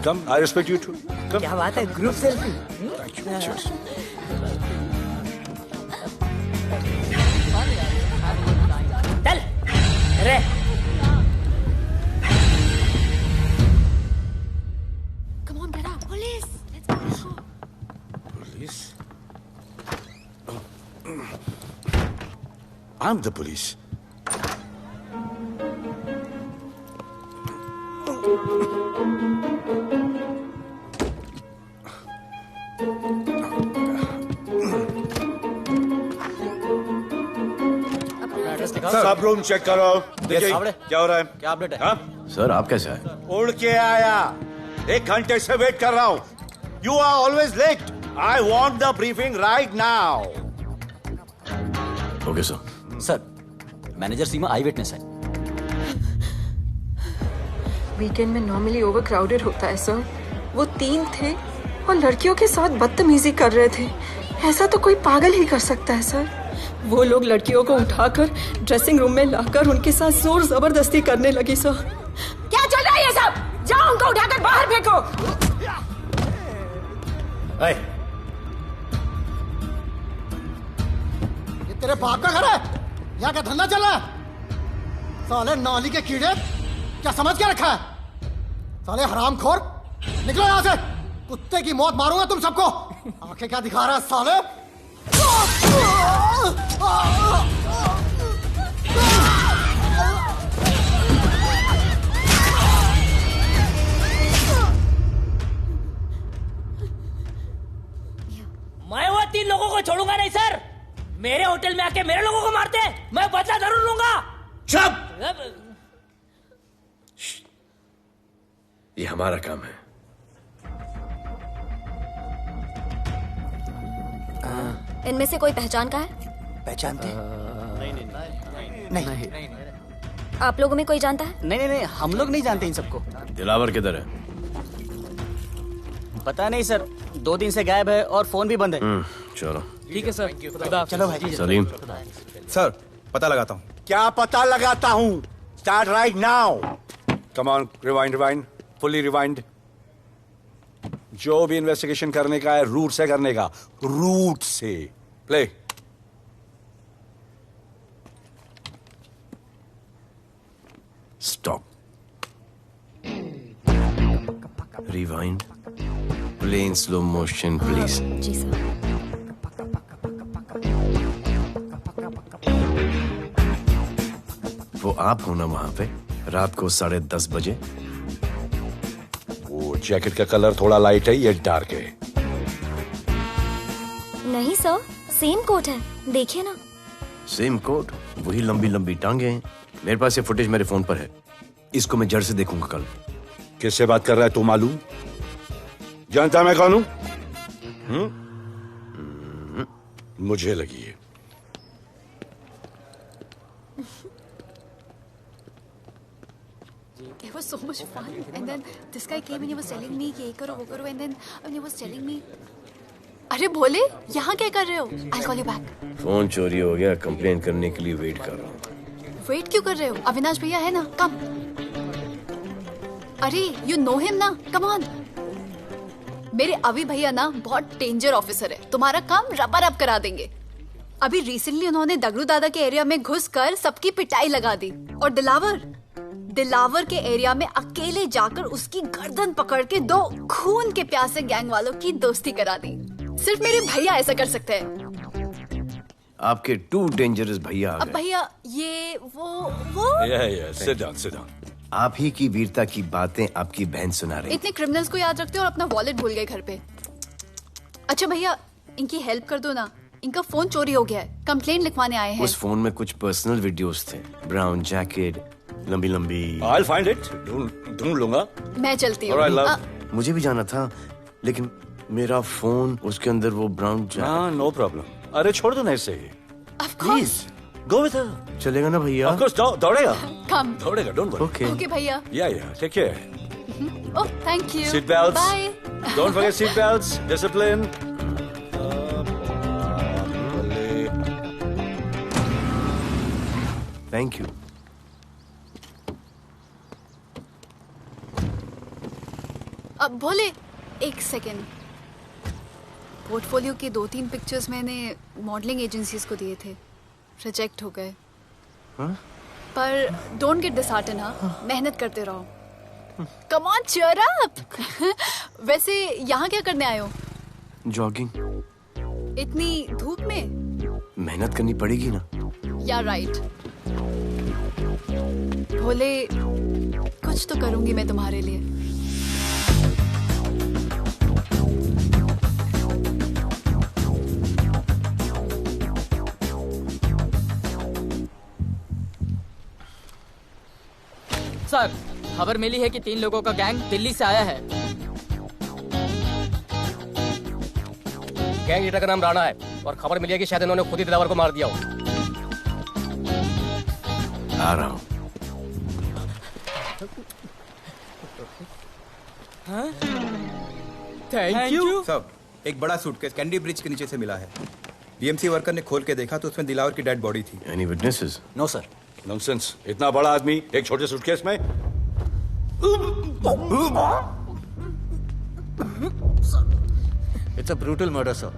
Come. I respect you too. Come. क्या बात है? Group selfie. Thank you. Cheers. चल, रे। Come on, get up, police. Let's go. Police? I'm the police. सब room check करो। देखिए क्या हो रहा है? क्या अपडेट है? हाँ? सर आप कैसे आए? उड़ के आया। 1 घंटे से वेट कर रहा हूँ। You are always late. I want the briefing right now. Okay sir. Sir, manager Seema I witness है। वीकेंड में नॉर्मली ओवर क्राउडेड होता है सर। वो 3 थे और लड़कियों के साथ बदतमीजी कर रहे थे। ऐसा तो कोई पागल ही कर सकता है सर। वो लोग लड़कियों को उठाकर ड्रेसिंग रूम में लाकर उनके साथ जोर जबरदस्ती करने लगी सर। क्या चल रहा है ये सब? जाओ उनको उठाकर बाहर फेंको। ये तेरे बाप का घर है? यहाँ क्या धंधा चल रहा है? साले नौली के कीड़े, क्या समझ के रखा है? साले हरामखोर, निकलो यहाँ से। कुत्ते की मौत मारूंगा तुम सबको। आंखें क्या दिखा रहा है साले? मैं वो 3 लोगों को छोड़ूंगा नहीं सर। मेरे होटल में आके मेरे लोगों को मारते हैं, मैं बदला जरूर लूंगा। चुप! ये हमारा काम है। इनमें से कोई पहचान का है? पहचानते हैं? नहीं। आप लोगों में कोई जानता है? नहीं, हम लोग नहीं जानते इन सबको। दिलावर किधर है? पता नहीं सर, 2 दिन से गायब है और फोन भी बंद है। चलो ठीक है सर। चलो भाई। सलीम। सर पता लगाता हूँ। क्या पता लगाता हूँ? Start right now. Come on, rewind, fully rewind. जो भी इन्वेस्टिगेशन करने का है रूट से करने का, रूट से। Play. Stop. Rewind. Play in slow motion please. जी सर। वो आप हो ना वहां पे रात को 10:30 बजे? वो जैकेट का कलर थोड़ा लाइट है, ये डार्क है। नहीं सर, सेम कोट है, देखिए ना। सेम कोट, वही लंबी लंबी टांगे हैं। मेरे पास ये फुटेज मेरे फोन पर है, इसको मैं जड़ से देखूंगा कल। किससे बात कर रहा है तू? मालूम? जानता मैं कौन हूं? मुझे लगी है। It was so much fun, and then this guy came and he was telling me कि ये करो वो करो, and then he was telling me, अरे भोले यहाँ क्या कर रहे हो? I'll call you back. Phone चोरी हो गया, कंप्लेन करने के लिए वेट कर रहा हूँ। वेट क्यों कर रहे हो? अविनाश भैया है ना, कम। अरे you know him ना, come on. मेरे अभी भैया ना बहुत डेंजर ऑफिसर है, तुम्हारा काम रबर अप करा देंगे। अभी रिसेंटली उन्होंने दगड़ू दादा के एरिया में घुसकर सबकी पिटाई लगा दी, और दिलावर के एरिया में अकेले जाकर उसकी गर्दन पकड़ के 2 खून के प्यासे गैंग वालों की दोस्ती करा दी। सिर्फ मेरे भैया ऐसा कर सकते हैं। आपके 2 डेंजरस भैया आ अब गए। भैया ये वो सिट डाउन। आप ही की वीरता की बातें आपकी बहन सुना रही। इतने क्रिमिनल्स को याद रखते हो और अपना वॉलेट भूल गए घर पे। अच्छा भैया, इनकी हेल्प कर दो ना, इनका फोन चोरी हो गया है, कंप्लेंट लिखवाने आए हैं। उस फोन में कुछ पर्सनल वीडियोस थे, ब्राउन जैकेट, लंबी लंबी। I'll find it. ढूंढ लूंगा। मैं चलती All right, हूँ। love. मुझे भी जाना था, लेकिन मेरा फोन, उसके अंदर वो ब्राउन जैकेट। हाँ, नो प्रॉब्लम। अरे छोड़ दो ना इसे। Please go with her. चलेगा ना भैया? Of course, दौड़ेगा। कम। दौड़ेगा, डोंट वरी। Okay. ओके भैया। Yeah, take care. Oh thank you. Seat belts. Bye. Don't forget seat belts. Discipline. Thank you. अब भोले एक सेकेंड, पोर्टफोलियो के 2-3 पिक्चर्स मैंने मॉडलिंग एजेंसीज को दिए थे, रिजेक्ट हो गए। पर डोंट गेट डिसहार्टन, हाँ, मेहनत करते रहो। Come on cheer up. वैसे यहाँ क्या करने आए हो? जॉगिंग। इतनी धूप में? मेहनत करनी पड़ेगी ना। या राइट। भोले कुछ तो करूंगी मैं तुम्हारे लिए। सर, खबर मिली है कि 3 लोगों का गैंग दिल्ली से आया है। गैंग लीडर का नाम राणा है और खबर मिली है कि शायद इन्होंने खुद ही दिलावर को मार दिया हो। आ रहा हूँ। Thank you. सब एक बड़ा सूटकेस कैंडी ब्रिज के नीचे से मिला है। बीएमसी वर्कर ने खोल के देखा तो उसमें दिलावर की डेड बॉडी थी। Any witnesses? No sir. Nonsense. इतना बड़ा आदमी एक छोटे सूटकेस में? It's a brutal murder sir.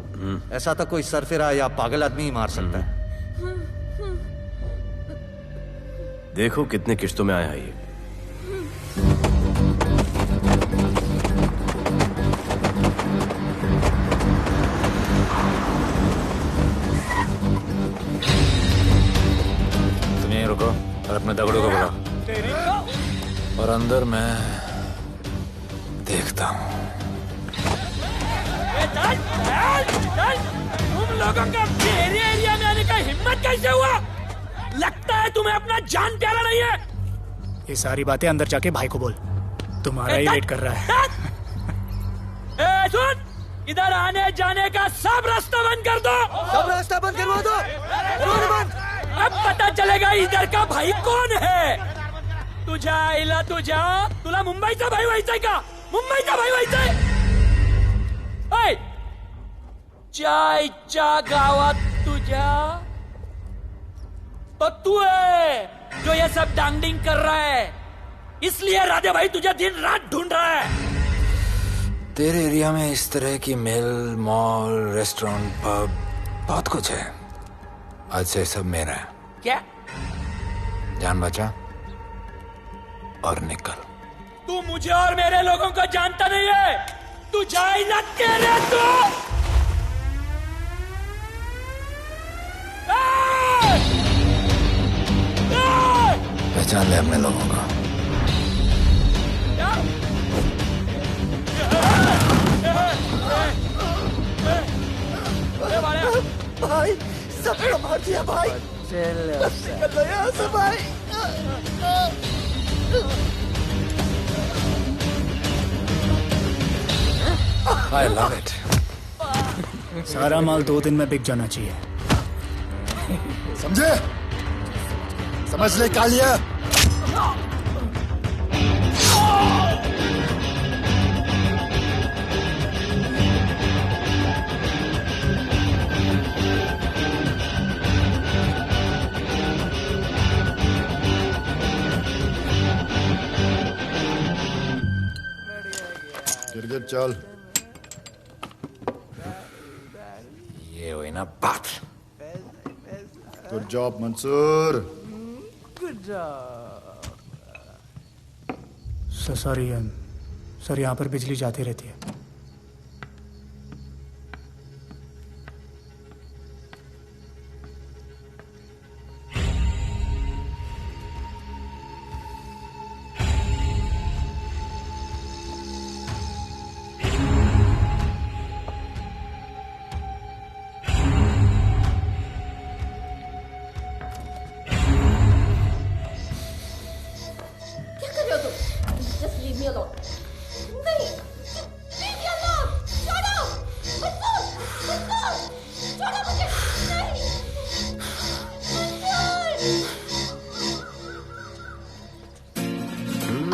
ऐसा तो कोई सरफिरा या पागल आदमी ही मार सकता है। देखो कितने किश्तों में आया है ये। तुम यहीं रुको और अपने दगड़ों को बुलाओ, और अंदर मैं देखता हूँ। तुम लोगों का मेरे एरिया में आने का हिम्मत कैसे हुआ? लगता है तुम्हें अपना जान प्यारा नहीं है। ये सारी बातें अंदर जाके भाई को बोल, तुम्हारा ही वेट कर रहा है। सुन, इधर आने जाने का सब रास्ता बंद कर दो। सब रास्ता बंद करवा दो। अब पता चलेगा इधर का भाई कौन है। तुझा इला तुझा तुला मुंबईचा भाई व्हायचाय का? मुंबईचा भाई व्हायचाय? चायच्या गावात तुझ्या तो तू है जो ये सब डांगडिंग कर रहा है, इसलिए राधे भाई तुझे दिन रात ढूंढ रहा है। तेरे एरिया में इस तरह की मिल, मॉल, रेस्टोरेंट, पब बहुत कुछ है। आज से सब मेरा है। क्या? जान बचा और निकल। तू मुझे और मेरे लोगों को जानता नहीं है। तू जाए ना तेरे तू। पहचान ले अपने लोगों को। भाई सबको मार दिया भाई। निकल यहाँ से भाई। I love it. सारा माल 2 दिन में बिक जाना चाहिए। समझे? समझ ले कालिया। गिरगिट चल। ये हुई ना बात। Good job Mansoor. Sorry sir, यहाँ पर बिजली जाती रहती है।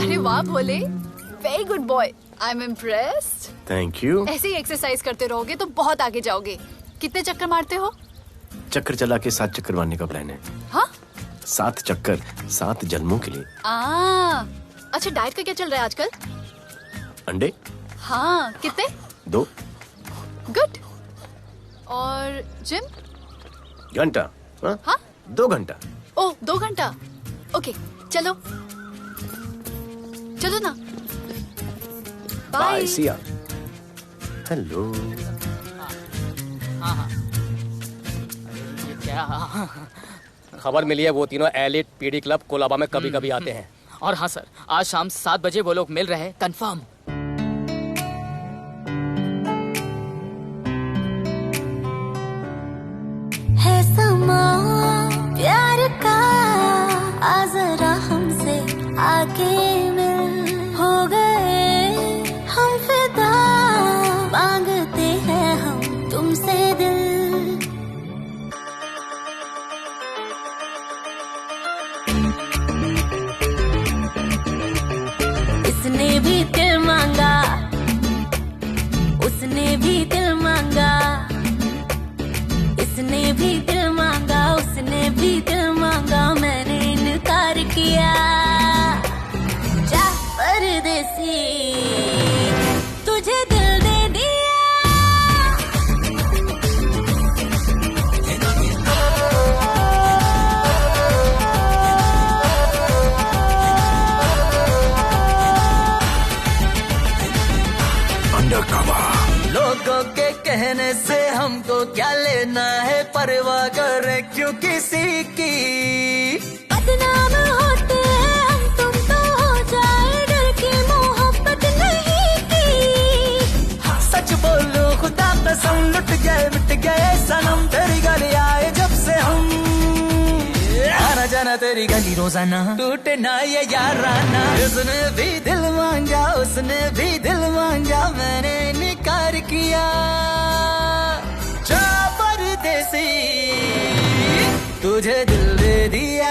अरे वाह Bhole, very good boy, I am impressed. Thank you. ऐसे ही एक्सरसाइज करते रहोगे तो बहुत आगे जाओगे। कितने चक्कर मारते हो? चक्कर चला के 7 चक्कर मारने का प्लान है। हाँ? 7 चक्कर 7 जन्मों के लिए। अच्छा, डाइट का क्या चल रहा है आजकल? अंडे? हाँ, कितने? 2। गुड। और जिम? घंटा। हाँ? 2 घंटा। ओह, 2 घंटा। ओके, चलो चलो ना। बाय, सी या। हेलो। क्या खबर मिली है? वो तीनों एलिट पीडी क्लब कोलाबा में कभी कभी आते हैं। और हाँ सर, आज शाम 7 बजे वो लोग मिल रहे हैं, कंफर्म। है समा प्यार का, आ जरा हमसे आके मिल। हो गए हम फिदा, मांगते हैं हम तुमसे दिल। इसने भी दिल मांगा, उसने भी दिल मांगा, इसने भी दिल मांगा, उसने भी दिल मांगा, मैंने इनकार किया। जा परदेसी, तुझे दिल दे दिया। लोगों के कहने से हमको क्या लेना है, परवाह करे क्यों किसी की। बदनाम होते हैं हम, तुम तो हो जाए, डर की मोहब्बत नहीं की। हाँ, सच बोलो खुदा कसम, लुट गए मिट गए सनम, तेरी गली आए जब से हम। आना जाना तेरी तेरी गली रोजाना, टूटे ना ये याराना। उसने भी दिल मांगा, उसने भी दिल मांगा, मैंने इनकार किया। जा परदेसी, तुझे दिल दे दिया।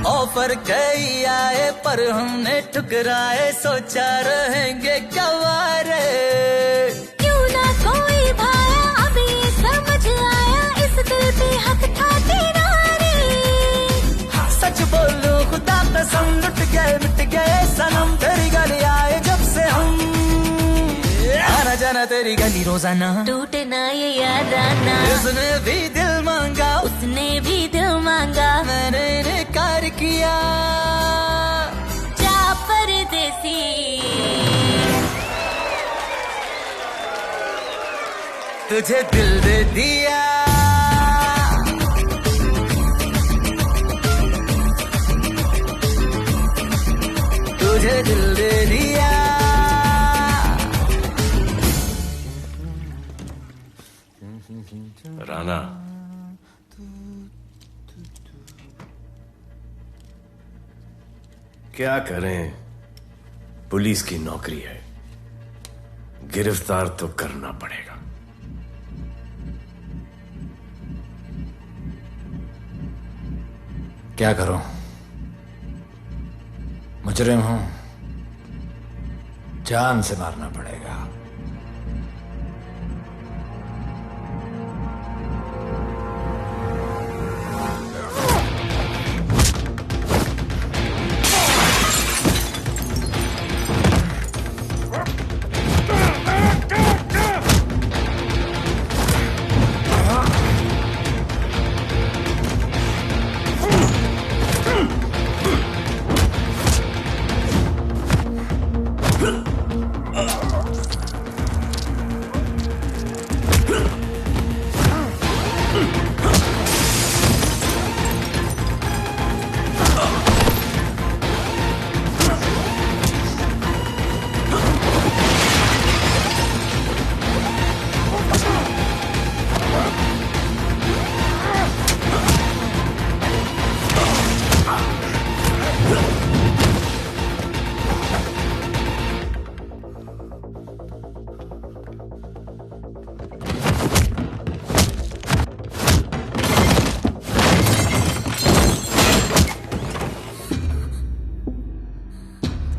ऑफर कई आए पर हमने ठुकराए, सोचा रहेंगे क्या वारे। क्यों ना कोई भाया, अब ये समझ आया, इस दिल पे हक था तेरा रे। सच बोलो खुदा कसम, लुट गए मिट गए सनम, तेरी गली आए जब से हम। आना जाना तेरी गली रोजाना, टूटे ना ये याराना। उसने भी दिल मांगा, उसने भी दिल मांगा, मैंने इनकार किया। जा परदेसी, तुझे दिल दे दिया। तुझे दिल दे दिया। राणा, क्या करें, पुलिस की नौकरी है, गिरफ्तार तो करना पड़ेगा। क्या करूं, मुजरिम हूं, जान से मारना पड़ेगा।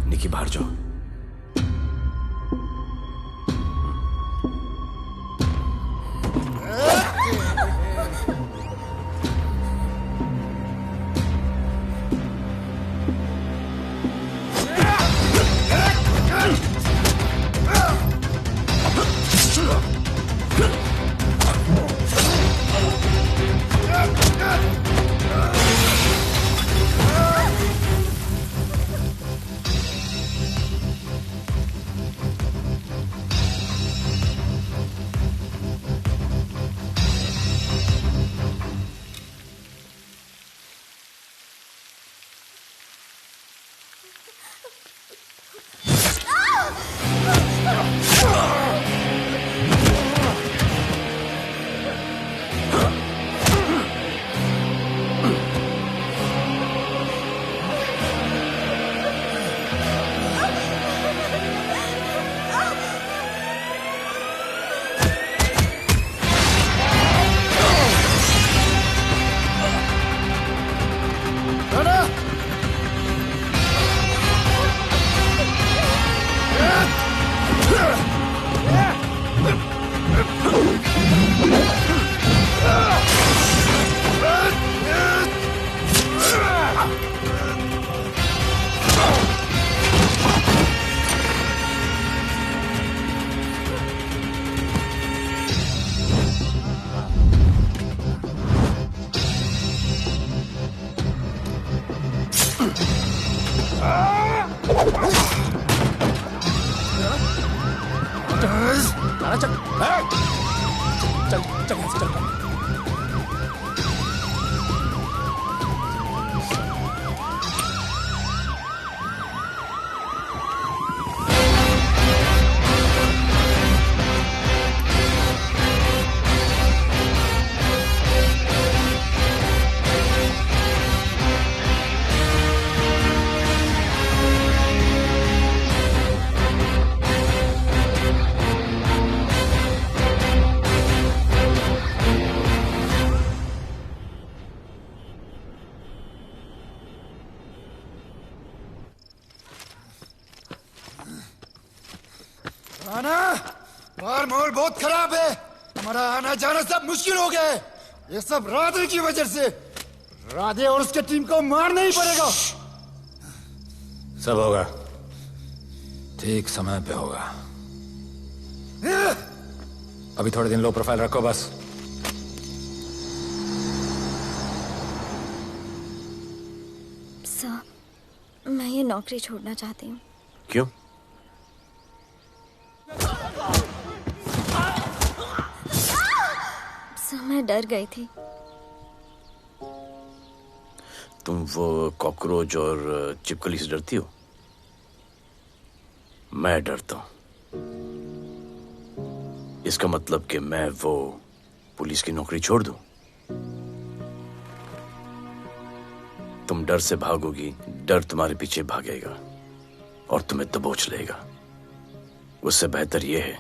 निकी बाहर जाओ। चल चल चल यहाँ से चल। आना बाहर माहौल बहुत खराब है। हमारा आना जाना सब मुश्किल हो गया है। ये सब राधे की वजह से। राधे और उसके टीम को मारना ही पड़ेगा। सब होगा, ठीक समय पे होगा। अभी थोड़े दिन लो प्रोफाइल रखो बस। सर, मैं ये नौकरी छोड़ना चाहती हूँ। क्यों? सर, मैं डर गई थी। तुम वो कॉकरोच और चिपकली से डरती हो? मैं डरता हूं। इसका मतलब कि मैं वो पुलिस की नौकरी छोड़ दूं? तुम डर से भागोगी, डर तुम्हारे पीछे भागेगा और तुम्हें दबोच लेगा। उससे बेहतर यह है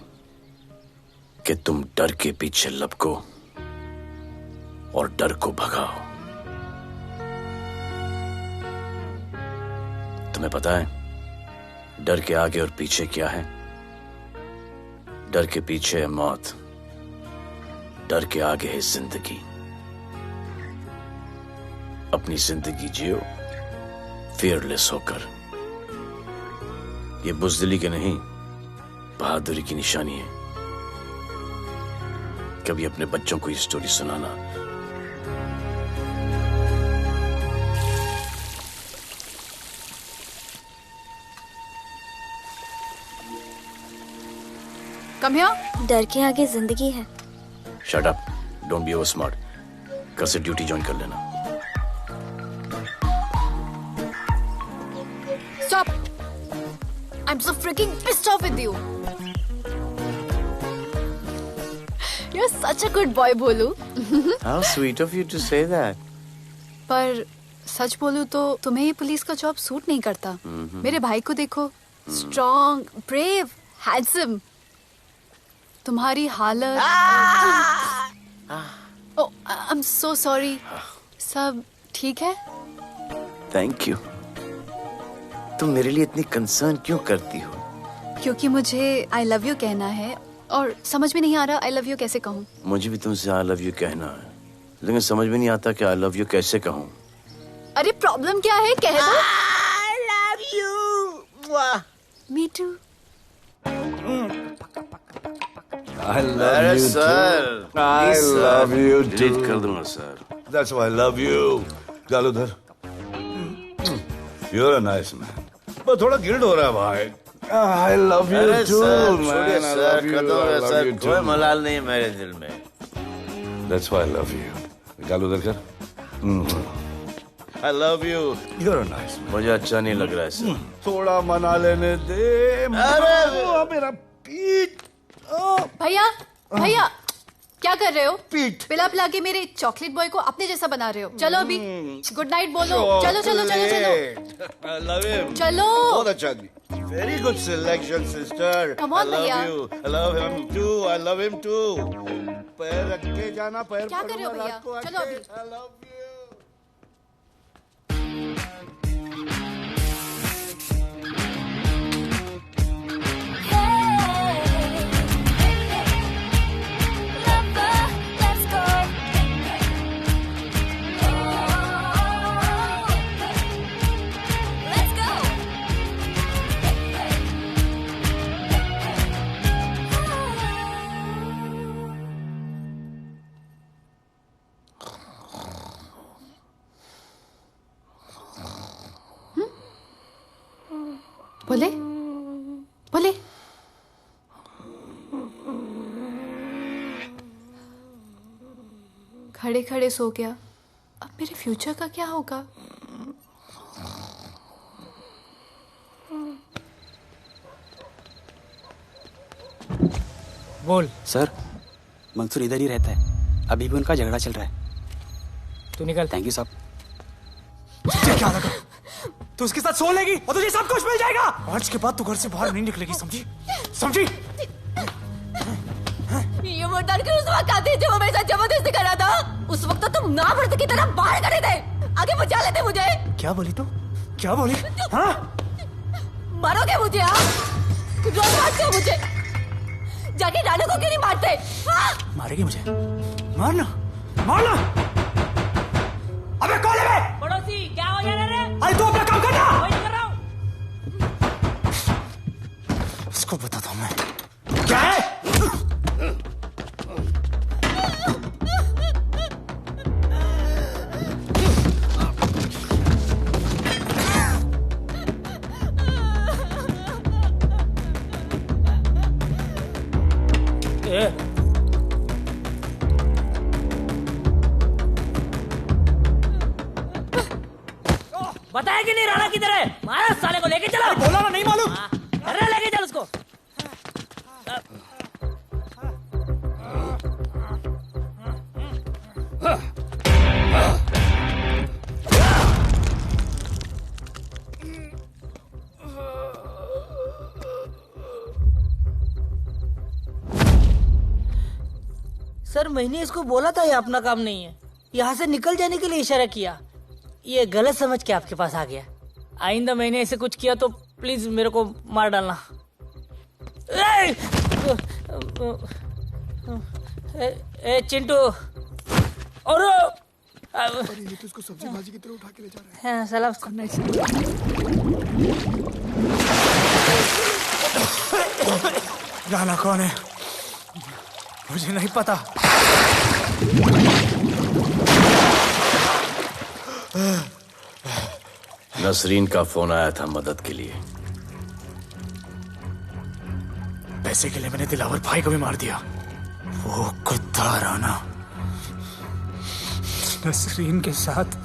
कि तुम डर के पीछे लपको और डर को भगाओ। तुम्हें पता है डर के आगे और पीछे क्या है? डर के पीछे है मौत, डर के आगे है जिंदगी। अपनी जिंदगी जियो फियरलेस होकर। ये बुज़दिली के नहीं, बहादुरी की निशानी है। कभी अपने बच्चों को ये स्टोरी सुनाना। Come here. डर के आगे जिंदगी है। Shut up, don't be over smart. कल से ड्यूटी ज्वाइन कर लेना। Stop! I'm so freaking pissed off with you. You're such a good boy, बोलू। How sweet of you to say that. पर सच बोलूं तो तुम्हें ये पुलिस का जॉब सूट नहीं करता। मेरे भाई को देखो, स्ट्रॉन्ग, ब्रेव, हैंडसम। तुम्हारी हालत। ओह, आई एम सो सॉरी। सब ठीक है? Thank you. तुम मेरे लिए इतनी कंसर्न क्यों करती हो? क्योंकि मुझे आई लव यू कहना है और समझ में नहीं आ रहा आई लव यू कैसे कहूँ। मुझे भी तुमसे आई लव यू कहना है, लेकिन समझ में नहीं आता कि आई लव यू कैसे कहूँ। अरे प्रॉब्लम क्या है, कह दो। I love you. Me too. I love अरे you sir, too. I love you too. Delete कर दूंगा sir. That's why I love you. गालूधर, you're a nice man. बस थोड़ा गिल्ड हो रहा है भाई। I love you अरे too, सर, man. छोड़िए I sir, love you. Kadam I है love सर, you कोई too. मलाल नहीं है मेरे दिल में। That's why I love you. गालूधर कर। I love you. You're a nice man. मुझे अच्छा नहीं लग रहा है सर। थोड़ा मना लेने दे। अरे मेरा पीठ। भैया, भैया, क्या कर रहे हो? पिला पिला के मेरे चॉकलेट बॉय को अपने जैसा बना रहे हो। चलो अभी गुड नाइट बोलो। चलो चलो चलो चलो। I love him. चलो। बहुत अच्छा आदमी। Very good selection, sister. Come on, I love भैया। you. I love him too. I love him too. पैर रख के जाना, पैर क्या कर रहे हो पकड़ना, भैया? रात को चलो आके। अभी। I love you. बोले बोले। खड़े खड़े सो गया, अब मेरे फ्यूचर का क्या होगा? बोल। सर, मंसूर इधर ही रहता है, अभी भी उनका झगड़ा चल रहा है। तू निकल। थैंक यू साहब। तुझे क्या लगा तू उसके साथ सो लेगी और तुझे सब कुछ मिल जाएगा? आज के बाद तू घर से बाहर नहीं निकलेगी, समझी? समझी? ये वो डर के उस वक्त आते जो वो मेरे साथ जबरदस्ती कर रहा था, उस वक्त तो तुम नामर्द की तरह बाहर खड़े थे, आगे बचा लेते मुझे। क्या बोली तू? क्या बोली? हाँ? मारोगे मुझे? रोज मारते हो मुझे, जाके रानू को क्यों नहीं मारते? हाँ? मारेगी मुझे? मारना, मारना। अबे कौन है बे? पड़ोसी, क्या हो जा रहा है? अरे तू अपना काम करना। वही कर रहा हूँ। इसको बताता हूँ मैं क्या है। बताया कि नहीं राणा किधर है? मारा साले को, लेके चलो। बोला ना नहीं मालूम। अरे लेके चल उसको। सर, मैंने इसको बोला था ये अपना काम नहीं है, यहाँ से निकल जाने के लिए इशारा किया, ये गलत समझ के आपके पास आ गया। आइंदा मैंने ऐसे कुछ किया तो प्लीज मेरे को मार डालना। ए चिंटू, और ये तो इसको सब्जी भाजी की तरह उठा के ले जा रहा है। हाँ, सलाम राणा कौन है मुझे नहीं पता। नसरीन का फोन आया था मदद के लिए। पैसे के लिए मैंने दिलावर भाई को भी मार दिया। वो कुत्ता राणा नसरीन के साथ,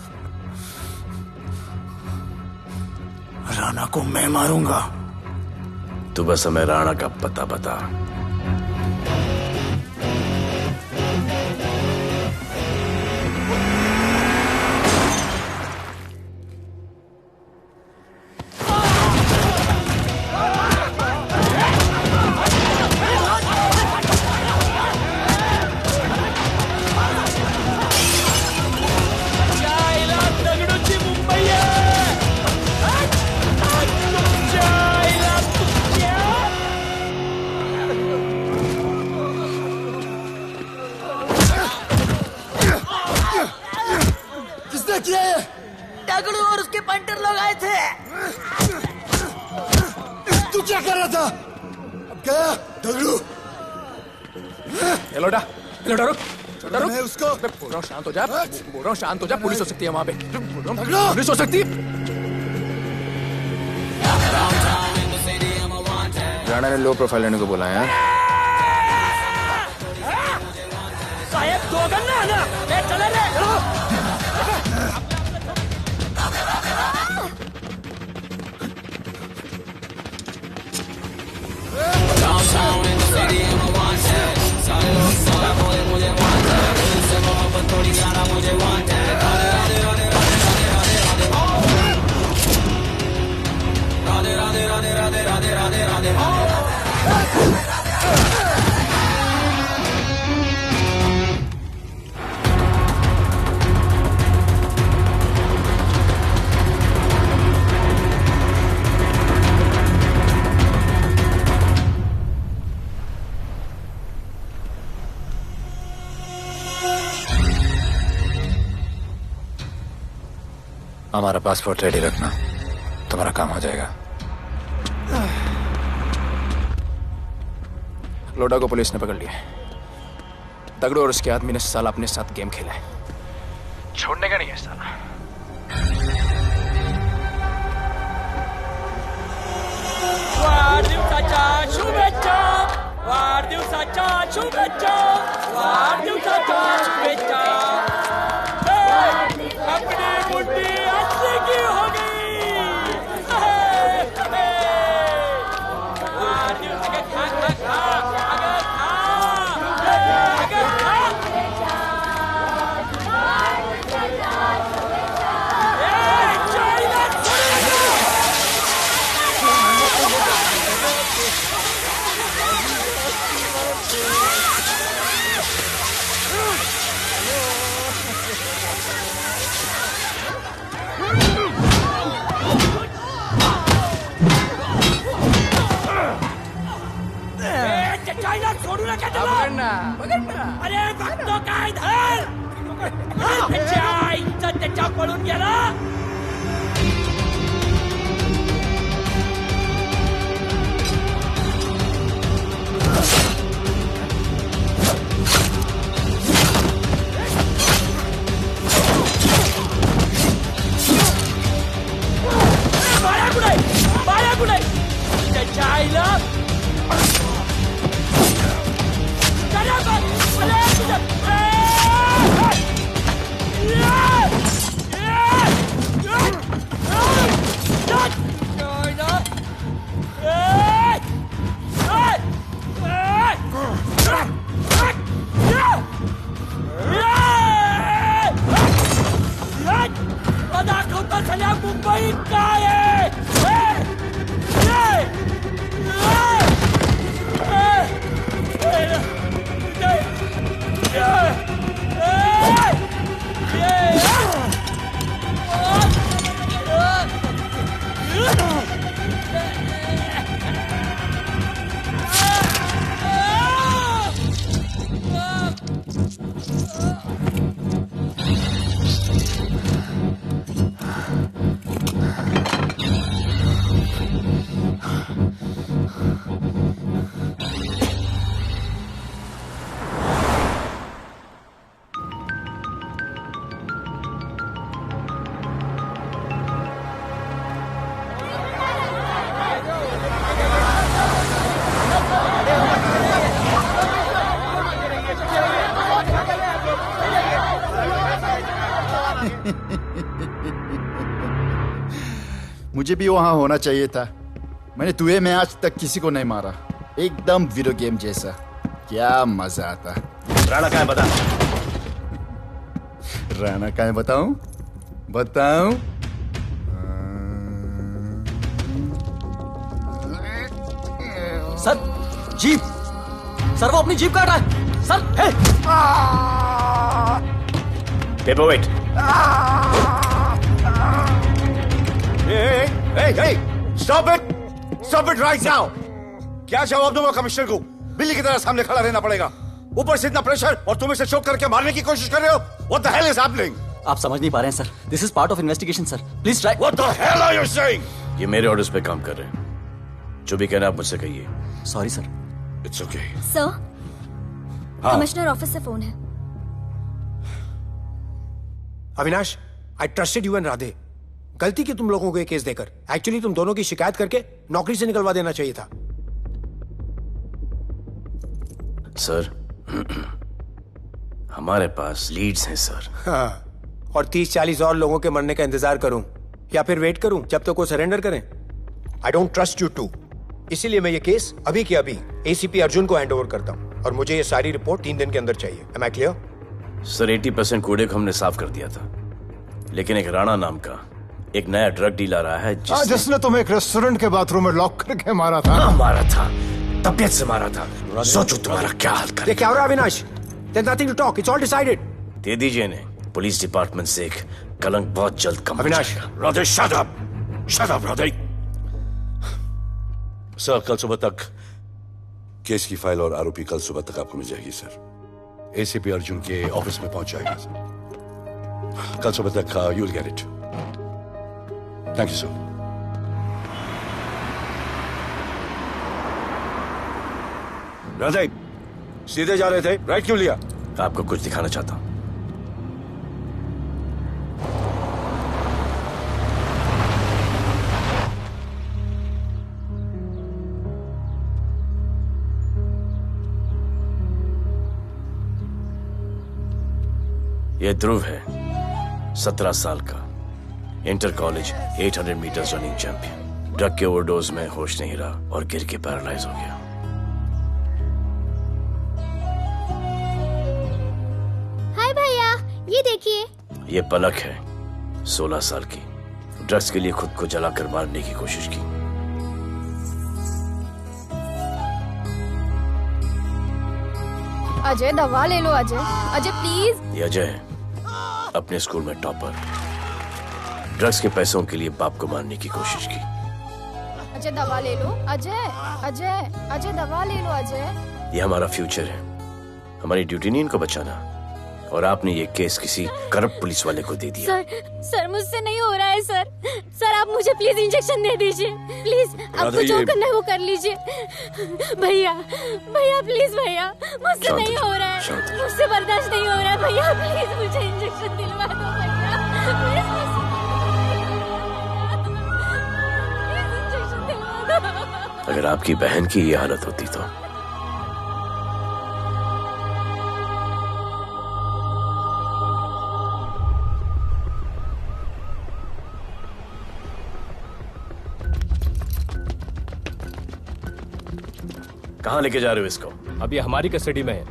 राणा को मैं मारूंगा। तू बस हमें राणा का पता बता। दगड़ू और उसके पंटर लोग आए थे। तू क्या कर रहा था? अब गया दगड़ू। लोटा रुक, रुक। उसको बोल रहा हूँ शांत हो जा, बोल रहा हूँ शांत हो जा। पुलिस हो सकती है वहाँ पे, पुलिस हो सकती है। राणा ने लो प्रोफाइल लेने को बोला है। साहब दो गन्ना है ना, ले चले रे। Downtown in the city, I'm a wanted. सारे लोग सारा बोले मुझे wanted. दिल से मोहब्बत थोड़ी ज्यादा मुझे wanted. राधे राधे राधे राधे राधे राधे राधे राधे राधे राधे राधे राधे राधे। हमारा पासपोर्ट रेडी रखना, तुम्हारा काम हो जाएगा। लोडा को पुलिस ने पकड़ लिया। दगड़ू और उसके आदमी ने साला अपने साथ गेम खेला है, छोड़ने का नहीं है साला। वाढदिवसाच्या शुभेच्छा, वाढदिवसाच्या शुभेच्छा, वाढदिवसाच्या शुभेच्छा। लेके चलो। अरे भक्तों का इधर त्याच्या पळून गेला। बाळ्या कुठे त्याच्या आईला दाखवता सगळ्या मुंबईत काय आहे। मुझे भी वहां होना चाहिए था। मैंने तुए में आज तक किसी को नहीं मारा। एकदम वीडियो गेम जैसा। क्या मजा आता। राणा कहाँ है बता। राणा कहाँ है बताऊं? बताऊं? सर जीप, सर वो अपनी जीप काट रहा है sir. Hey paper weight. Hey, stop it right now! क्या जवाब दूंगा कमिश्नर को? बिल्ली की तरह सामने खड़ा रहना पड़ेगा। ऊपर से इतना प्रेशर और तुम इसे चोक करके मारने की कोशिश कर रहे हो। What the hell is happening? आप समझ नहीं पा रहे हैं sir. This is part of investigation sir. Please try. What the hell are you saying? ये मेरे ऑर्डर्स पे काम कर रहे हैं। जो भी कहना आप मुझसे कहिए। Sorry sir. It's okay. Sir, हाँ। कमिश्नर ऑफिस से फोन है। Avinash, I trusted you and Radhe. गलती की तुम लोगों को ये केस देकर। एक्चुअली तुम दोनों की शिकायत करके नौकरी से निकलवा देना चाहिए था। सर, हमारे पास लीड्स हैं सर। हाँ, और 30-40 और लोगों के मरने का इंतजार करूं या फिर वेट करूं जब तक वो सरेंडर करें? I don't trust you too. इसीलिए मैं ये केस अभी के अभी एसीपी अर्जुन को हैंड ओवर करता हूं और मुझे ये सारी रिपोर्ट 3 दिन के अंदर चाहिए। M I clear? सर 80% कूड़े को हमने साफ कर दिया था, लेकिन एक राणा नाम का एक नया ड्रग डीलर आया है जिसने तुम्हें एक रेस्टोरेंट के बाथरूम में लॉक करके मारा था। हाँ, मारा था, तबीयत से मारा था। सोचो तुम्हारा क्या हाल करे। ये क्या हो रहा है Avinash? There's nothing to talk. It's all decided. दे दीजिए इन्हें। पुलिस डिपार्टमेंट से एक कलंक बहुत जल्द कम हो अविनाश, जाएगा। Radhe shut up! Shut up, Radhe. Sir, कल सुबह तक केस की फाइल और आरोपी कल सुबह तक आपको मिल जाएगी सर। एसीपी अर्जुन के ऑफिस में पहुंच जाएगा सर। कल सुबह तक you will get it. Thank you sir. Radhe, सीधे जा रहे थे, राइट क्यों लिया? आपको कुछ दिखाना चाहता हूं। ये ध्रुव है, 17 साल का, inter college 800 metres running champion. Drug के ओवरडोज में होश नहीं रहा और गिर के पैरालाइज हो गया। हाय भैया, ये देखिए। ये पलक है, 16 साल की, ड्रग्स के लिए खुद को जलाकर मारने की कोशिश की। अजय दवा ले लो। अजय, अजय प्लीज। ये अजय है, अपने स्कूल में टॉपर। ड्रग्स के पैसों के लिए बाप को मारने की कोशिश की। अजय दवा ले लो। अजय, अजय, अजय दवा ले लो। अजय ये हमारा फ्यूचर है, हमारी ड्यूटी नहीं इनको बचाना। और आपने ये केस किसी करप्ट पुलिस वाले को दे दिया। सर मुझसे नहीं हो रहा है सर। सर आप मुझे प्लीज इंजेक्शन दे दीजिए प्लीज। आपको जो करना है वो कर लीजिए। भैया भैया प्लीज भैया, मुझसे नहीं हो रहा है, मुझसे बर्दाश्त नहीं हो रहा है भैया, प्लीज मुझे इंजेक्शन दिलवा दो भैया, इंजेक्शन दिलवा दो। अगर आपकी बहन की ये हालत होती तो कहाँ लेके जा रहे हो इसको? अभी हमारी कस्टडी में है।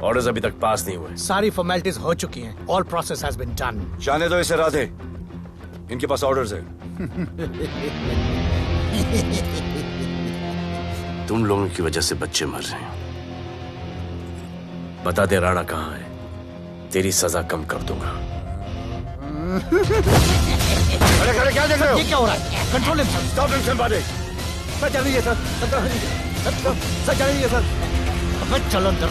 ऑर्डर्स अभी तक पास नहीं हुए। सारी फॉर्मेलिटीज हो चुकी हैं। All process has been done. जाने दो इसे राधे, इनके पास ऑर्डर्स है। तुम लोगों की वजह से बच्चे मर रहे हैं। बता दे राणा कहाँ है, तेरी सजा कम कर दूंगा। अरे अरे क्या देख रहे हो? ये क्या हो रहा है? Control himself. Stop him somebody. Sir चल लीजिए सर, सर चल लीजिए सर। अब चलो अंदर।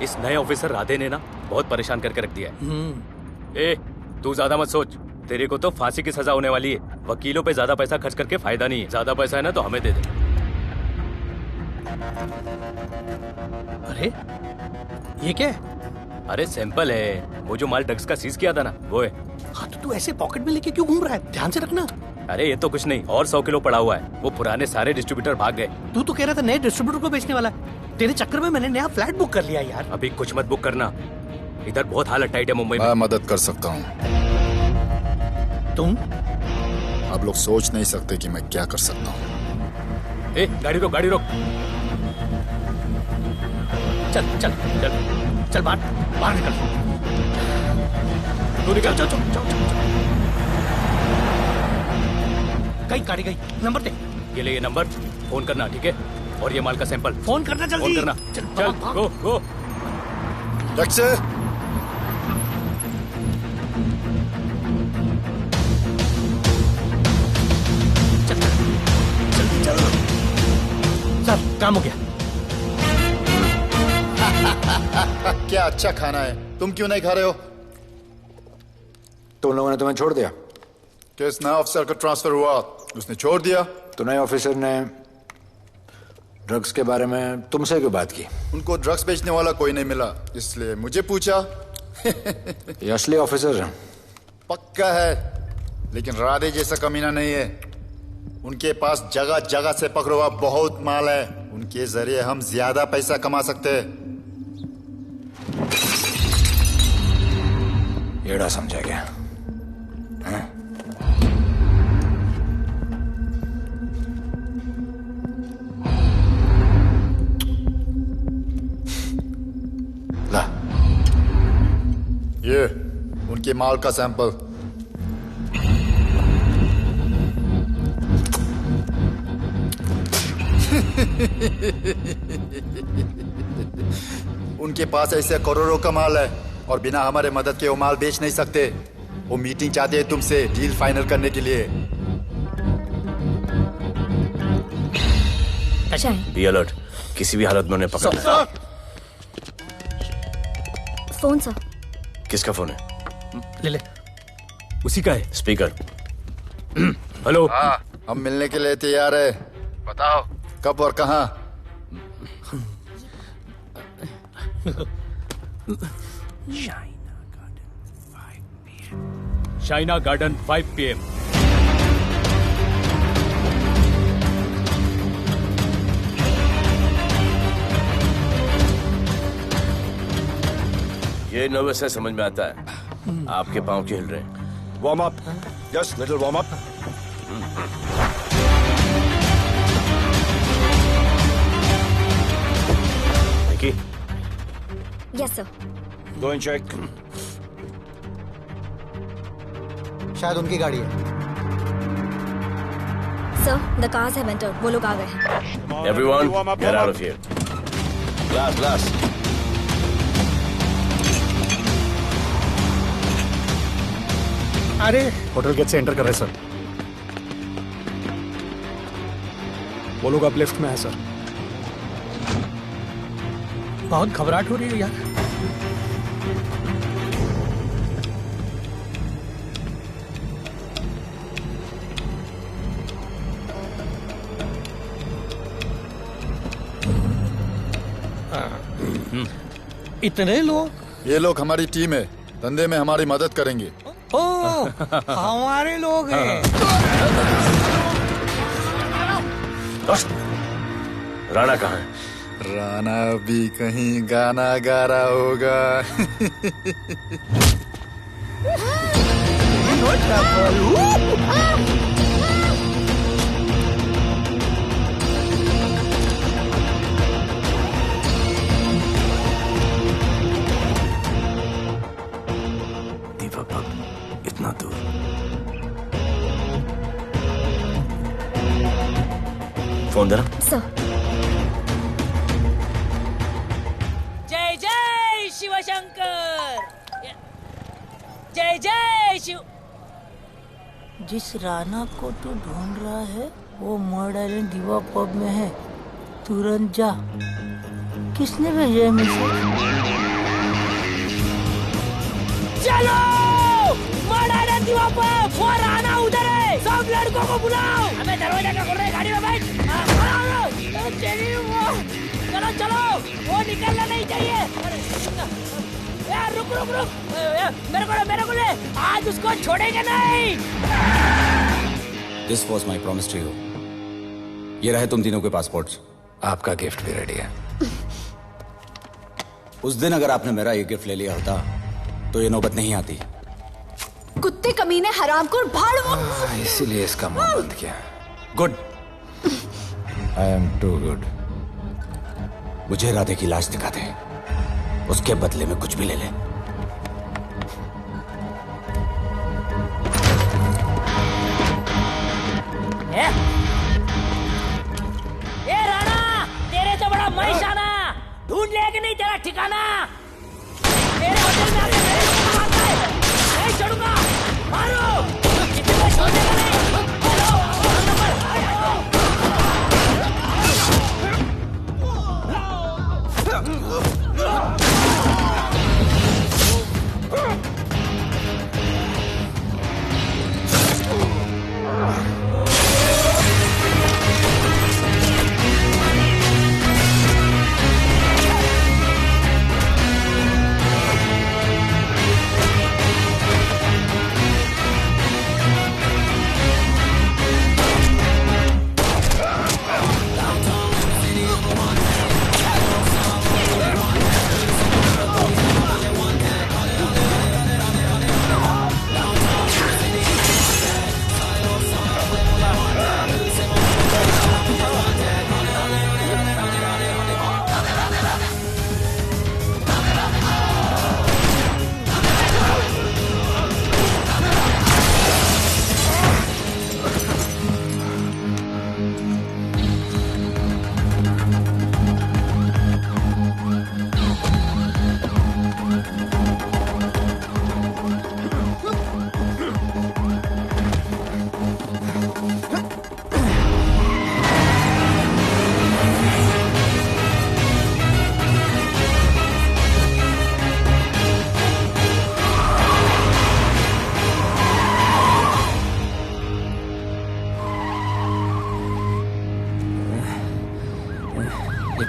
इस नए ऑफिसर राधे ने ना बहुत परेशान करके रख दिया है। ए, तू ज्यादा मत सोच, तेरे को तो फांसी की सजा होने वाली है। वकीलों पे ज्यादा पैसा खर्च करके फायदा नहीं है। ज्यादा पैसा है ना तो हमें दे दे। अरे ये क्या है? अरे सैंपल है, वो जो माल ड्रग्स का सीज किया था ना वो है। हाँ तो तू ऐसे पॉकेट में लेके क्यों घूम रहा है? ध्यान से रखना। अरे ये तो कुछ नहीं, और 100 किलो पड़ा हुआ है। वो पुराने सारे डिस्ट्रीब्यूटर भाग गए। तू तो कह रहा था नए डिस्ट्रीब्यूटर को बेचने वाला है। तेरे चक्कर में मैंने नया फ्लैट बुक कर लिया यार। अभी कुछ मत बुक करना, इधर बहुत हालत टाइट है मुंबई में। मैं मदद कर सकता हूँ। तुम? आप लोग सोच नहीं सकते कि मैं क्या कर सकता हूँ। ए, गाड़ी रोक, गाड़ी रोक। चल चल चल चल बाहर निकल। तू निकल। चल चल चल गाड़ी गई। नंबर दे। ये ले, ये नंबर फोन करना, ठीक है? और ये माल का सैंपल फोन करना जल्दी। फोन करना। चल गो गो। सर काम हो गया। क्या अच्छा खाना है, तुम क्यों नहीं खा रहे हो? तुम लोगों ने तुम्हें छोड़ दिया? किस नए ऑफिसर का ट्रांसफर हुआ उसने छोड़ दिया? तो नए ऑफिसर ने ड्रग्स के बारे में तुमसे क्यों बात की? उनको ड्रग्स बेचने वाला कोई नहीं मिला, इसलिए मुझे पूछा। ये असली ऑफिसर है? पक्का है, लेकिन राधे जैसा कमीना नहीं है। उनके पास जगह जगह से पकड़ा हुआ बहुत माल है, उनके जरिए हम ज्यादा पैसा कमा सकते हैं। येड़ा समझा क्या? हाँ? ला, ये उनके माल का सैंपल। उनके पास ऐसे करोड़ों का माल है और बिना हमारे मदद के वो माल बेच नहीं सकते। वो मीटिंग चाहते हैं तुमसे डील फाइनल करने के लिए। बी अलर्ट, किसी भी हालत में उन्हें पकड़ना है। Phone sir. किसका फोन है? ले ले। उसी का है। स्पीकर। हेलो। हाँ, हम मिलने के लिए तैयार है। बताओ कब और कहाँ? Shaina garden 5 PM। ये नर्वस है, समझ में आता है। आपके पाँव क्यों हिल रहे हैं? Warm up, just little warm up. Yes sir. Go and check. शायद उनकी गाड़ी है। Sir the cars have entered. वो लोग आ गए हैं। Everyone, get out of here. Glass glass. अरे होटल गेट से एंटर कर रहे सर। वो लोग अब लिफ्ट में है सर। बहुत घबराहट हो रही है यार। इतने लोग? ये लोग हमारी टीम है, धंधे में हमारी मदद करेंगे। ओ, हमारे लोग हैं। राणा कहाँ है? राणा भी कहीं गाना गा रहा होगा। इतना दूर। फोन देना। सर। जय जय शिव शंकर, जय जय शिव। जिस राणा को तू ढूंढ रहा है वो मर्डर आइलैंड दीवा पब में है, तुरंत जा। किसने भेजा है मैसेज? चलो मर्डर दीवा पब, वो राणा उधर है, सब लड़कों को बुलाओ। हमें दरवाजा क्या खोल रहे, गाड़ी में बैठ। चलो चलो, वो निकलना नहीं चाहिए। यार रुक रुक रुक, मेरे को ले, आज उसको छोड़ेंगे नहीं। This was my promise to you. ये रहे तुम तीनों के पासपोर्ट्स। आपका गिफ्ट भी रेडी है। उस दिन अगर आपने मेरा ये गिफ्ट ले लिया होता तो ये नौबत नहीं आती। कुत्ते कमीने हरामखोर भाड़। इसीलिए इसका मुंह बंद किया। Good. I am too good. मुझे राधे की लाश दिखा दे, उसके बदले में कुछ भी ले ले। ए राणा, तेरे तो बड़ा मैशाना, ढूंढ लिया कि नहीं तेरा ठिकाना? मेरे होटल में आके मेरे को मारता है, नहीं छोड़ूंगा, मारो, किसी को छोड़ने का नहीं।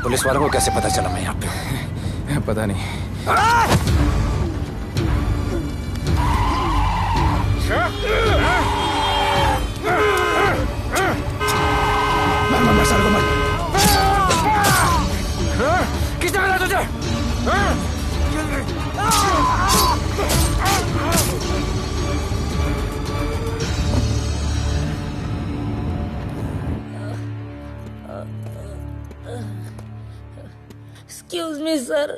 पुलिस वालों को कैसे पता चला मैं यहाँ पे? पता नहीं। मर साले को मर। किसने मिला तुझे? एक्सक्यूज मी सर,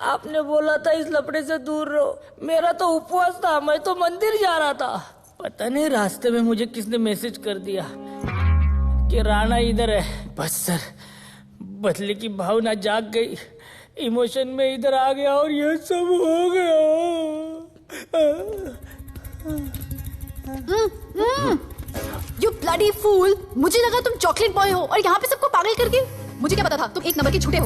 आपने बोला था इस लफड़े से दूर रहो। मेरा तो उपवास था, मैं तो मंदिर जा रहा था। पता नहीं रास्ते में मुझे किसने मैसेज कर दिया कि राणा इधर है। बस सर, बदले की भावना जाग गई, इमोशन में इधर आ गया और ये सब हो गया। You bloody fool! मुझे लगा तुम चॉकलेट बॉय हो और यहाँ पे सबको पागल करके। मुझे क्या पता था तुम एक नंबर के झूठे हो।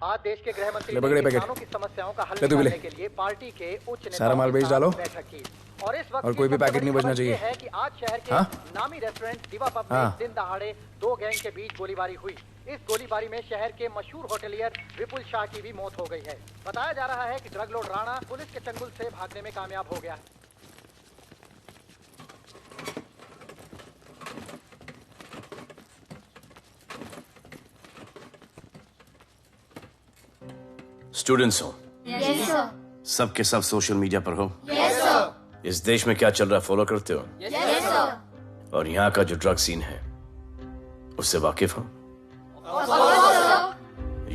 आज देश के गृह मंत्री ने किसानों की समस्याओं का हल निकालने के लिए पार्टी के उच्च नेताओं सारा माल बेच डालो बैठक की और इस वक्त कोई भी पैकेट नहीं बचना चाहिए है कि आज शहर के नामी रेस्टोरेंट दिवा पब में दिन दहाड़े दो गैंग के बीच गोलीबारी हुई। इस गोलीबारी में शहर के मशहूर होटलियर विपुल शाह की भी मौत हो गई है। बताया जा रहा है कि ड्रग लॉर्ड राणा पुलिस के चंगुल से भागने में कामयाब हो गया। स्टूडेंट्स हो? Yes sir. सब के सब सोशल मीडिया पर हो? Yes sir. इस देश में क्या चल रहा है फॉलो करते हो? Yes sir. और यहाँ का जो ड्रग सीन है उससे वाकिफ हो?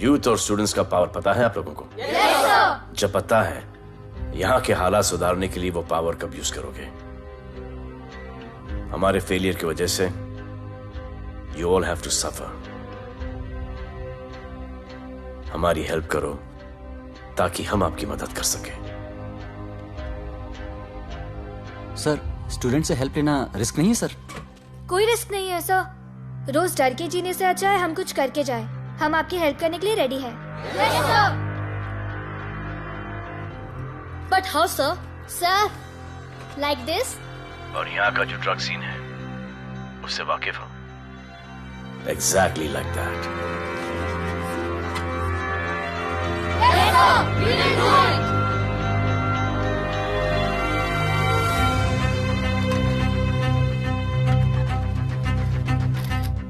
यूथ और स्टूडेंट्स का पावर पता है आप लोगों को? जब पता है, यहाँ के हालात सुधारने के लिए वो पावर कब यूज करोगे? हमारे फेलियर की वजह से you all have to suffer. हमारी हेल्प करो ताकि हम आपकी मदद कर सकें। सर, स्टूडेंट से हेल्प लेना रिस्क नहीं है सर? कोई रिस्क नहीं है सर। रोज डर के जीने से अच्छा है हम कुछ करके जाए। हम आपकी हेल्प करने के लिए रेडी है। But how sir? Sir, like this? और यहाँ का जो ड्रग सीन है उससे वाकिफ हो? Exactly like that.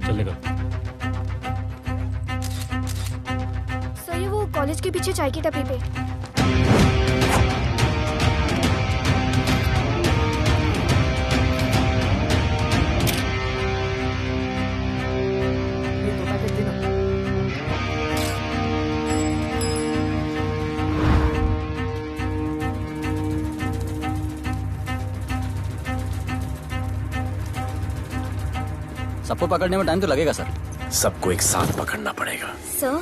चलेगा। सर, ये वो कॉलेज के पीछे चाय की टपरी पे। सबको पकड़ने में टाइम तो लगेगा सर। सबको एक साथ पकड़ना पड़ेगा। सर,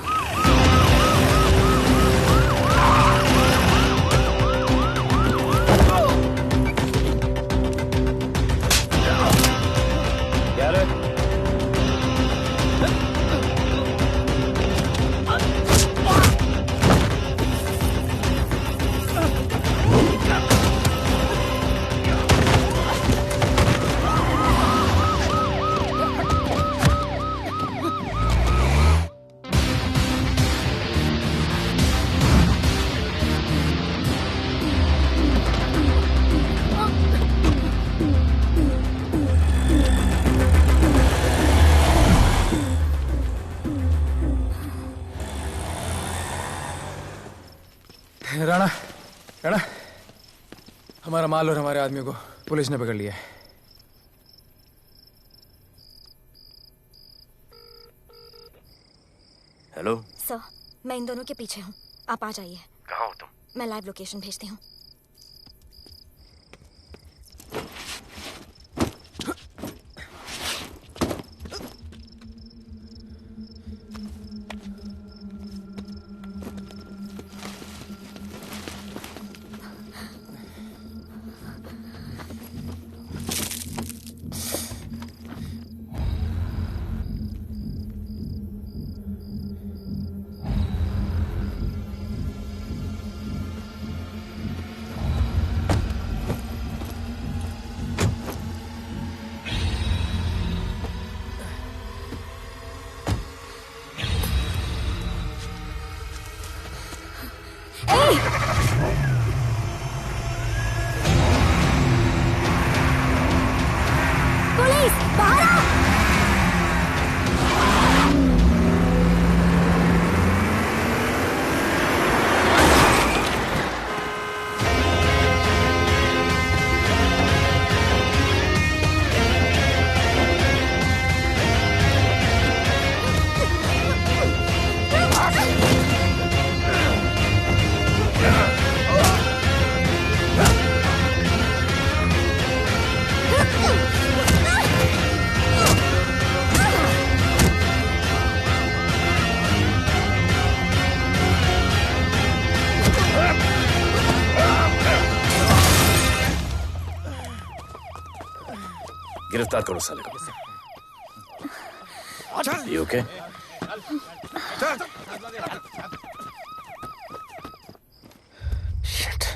राणा, राणा, हमारा माल और हमारे आदमियों को पुलिस ने पकड़ लिया है। हेलो सर, मैं इन दोनों के पीछे हूँ। आप आ जाइए। कहाँ हो तुम? मैं लाइव लोकेशन भेजती हूँ। पुलिस, बाहर आओ! गिरफ्तार करो साले को। You okay? Shit.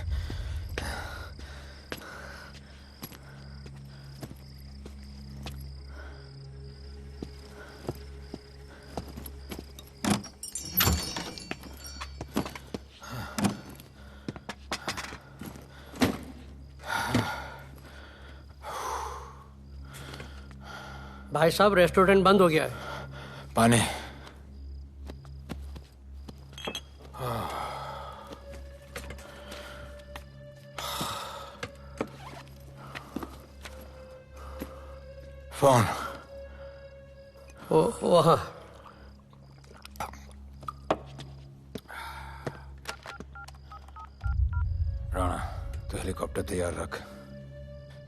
भाई साहब, रेस्टोरेंट बंद हो गया है। पानी। फोन वहाँ राणा तो हेलीकॉप्टर तैयार रख।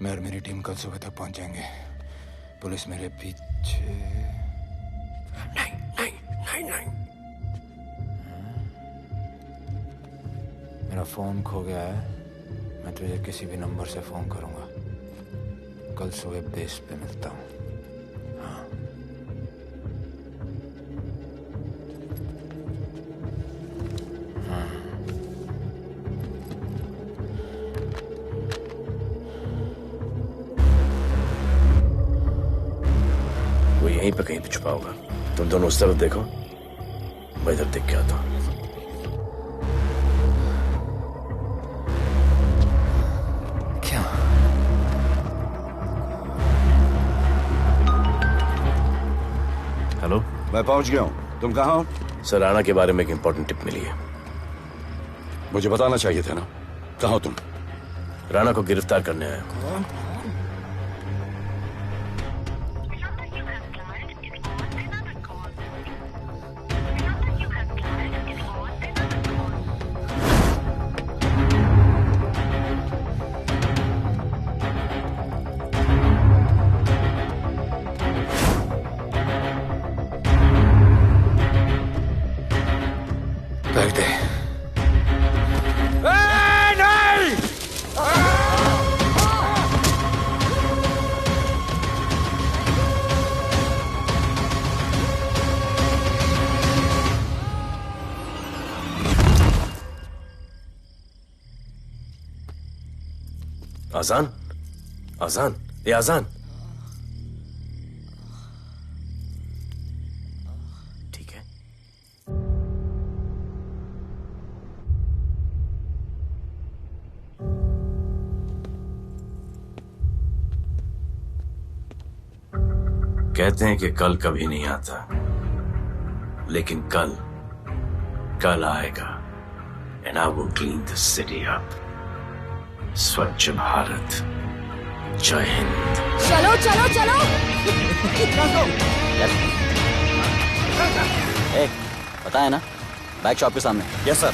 मैं और मेरी टीम कल सुबह तक पहुंच जाएंगे। पुलिस मेरे पीछे नहीं। मेरा फोन खो गया है। मैं तुझे किसी भी नंबर से फोन करूंगा। कल सुबह बेस पे मिलता हूँ। हाँ। वो यहीं पे कहीं पे छुपा होगा। तुम दोनों उस तरफ देखो, मैं इधर देख के आता हूँ। हेलो, मैं पहुंच गया हूं। तुम कहाँ हो? सर, राणा के बारे में एक इंपॉर्टेंट टिप मिली है। मुझे बताना चाहिए था ना। कहाँ हो तुम? राणा को गिरफ्तार करने आया हूं। बैठ दे। आजान, आजान, ये आजान। ठीक है। कहते हैं कि कल कभी नहीं आता, लेकिन कल आएगा। And I will clean the city up. स्वच्छ भारत। जय हिंद। चलो चलो चलो। पता है ना, बैक शॉप के सामने। Yes sir.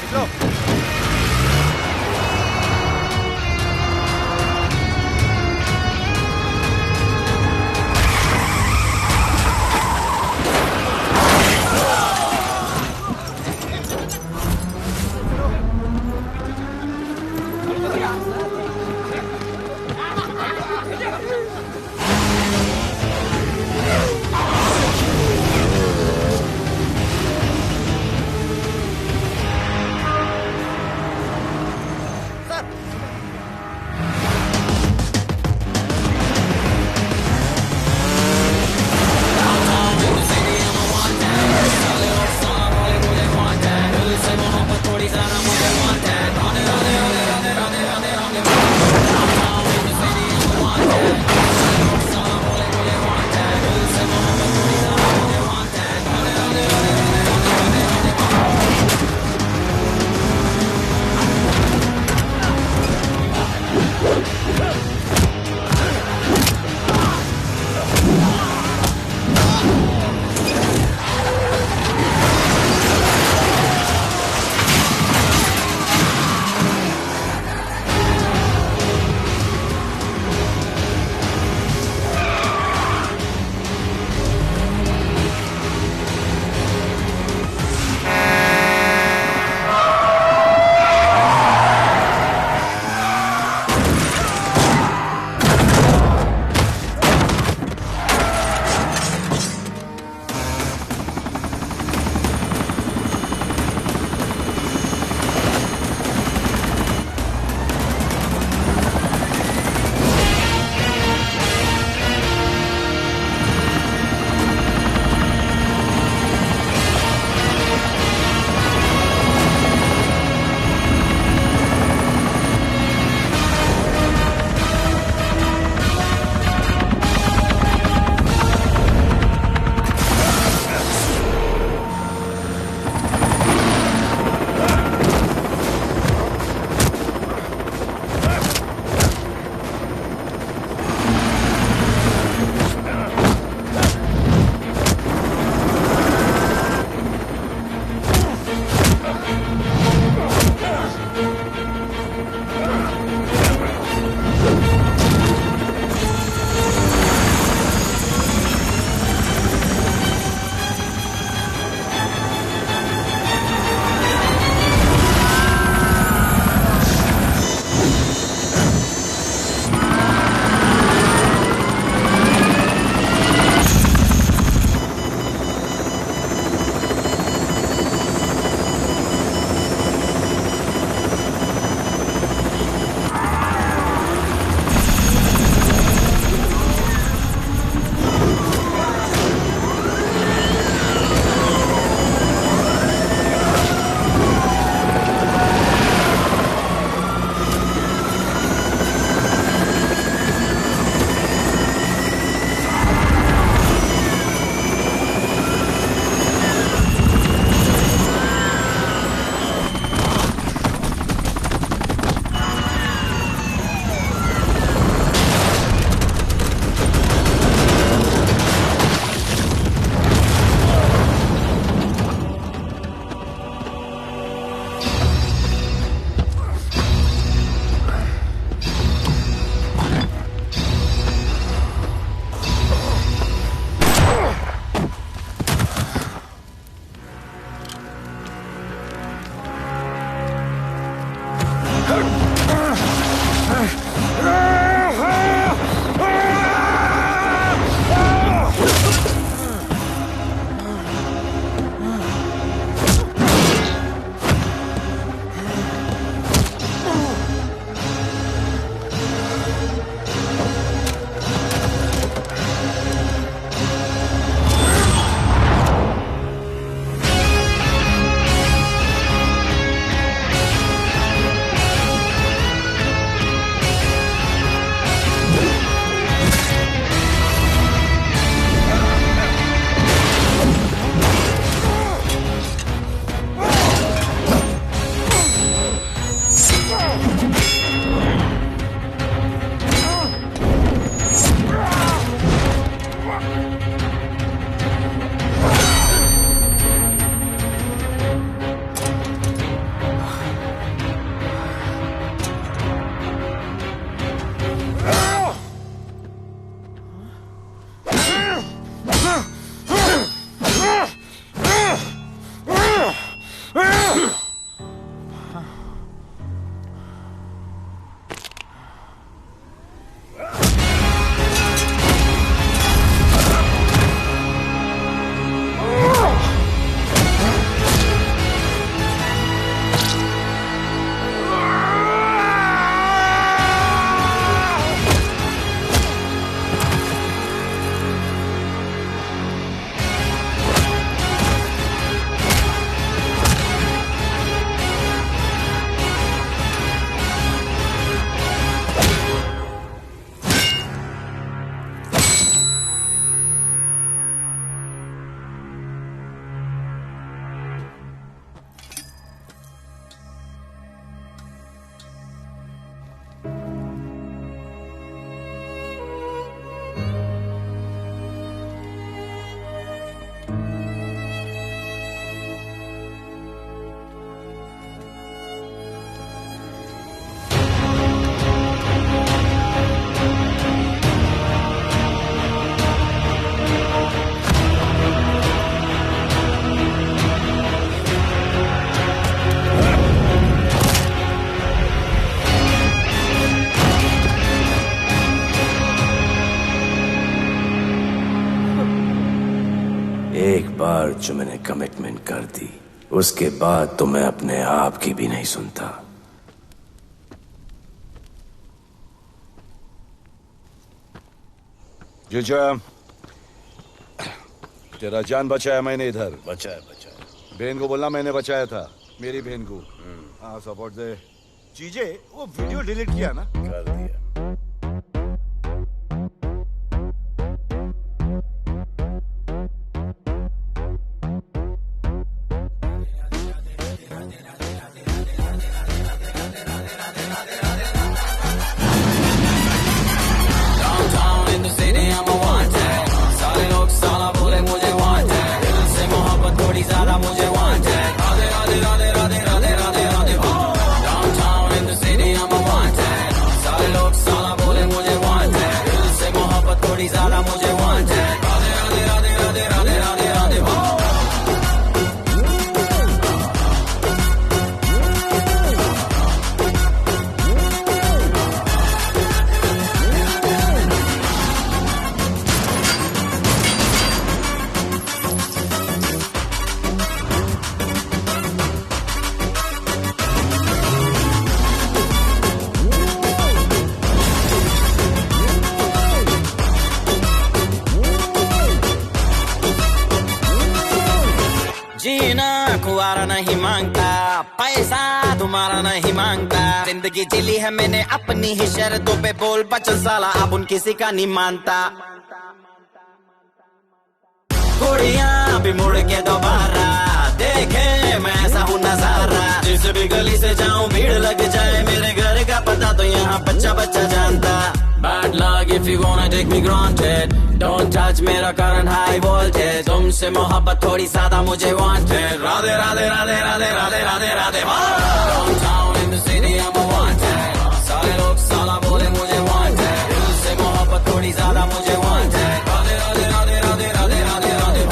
बार जो मैंने कमिटमेंट कर दी, उसके बाद तो मैं अपने आप की भी नहीं सुनता। जीजा, तेरा जान बचाया मैंने इधर। बचाया। बहन को बोलना मैंने बचाया था, मेरी बहन को। हाँ, सपोर्ट दे। चीजे वो वीडियो डिलीट किया ना? कर दिया। नहीं मांगता, पैसा तुम्हारा नहीं मांगता, जिंदगी जिली है मैंने अपनी ही शर्तों पे, बोल बचल साला अब उन किसी का नहीं मानता। कुड़ियां भी मुड़ के दोबारा देखे मैं ऐसा हूँ नजारा, जिस भी गली से जाऊं भीड़ लग जाए, मेरे घर का पता तो यहाँ बच्चा बच्चा जानता। Bad luck if you wanna take me granted, don't touch मेरा current high voltage, तुमसे मोहब्बत थोड़ी ज्यादा मुझे wanted, Radhe Radhe Radhe Radhe Radhe Radhe Radhe. Downtown in the city I'm a wanted, सारे लोग साला बोले मुझे wanted, दिल से मोहब्बत थोड़ी ज्यादा मुझे wanted, राधे राधे राधे राधे राधे राधे राधे।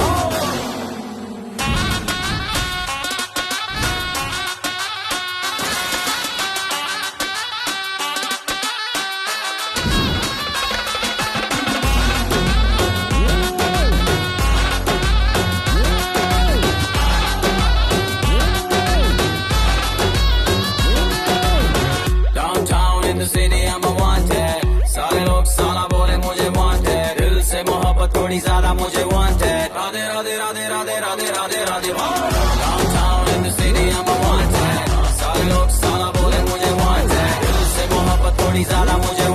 थोड़ी ज्यादा मुझे wanted, Radhe Radhe Radhe Radhe Radhe Radhe Radhe. Downtown in the city I'm a wanted, सारे लोग साला बोले मुझे wanted, दिल से मोहब्बत थोड़ी ज्यादा मुझे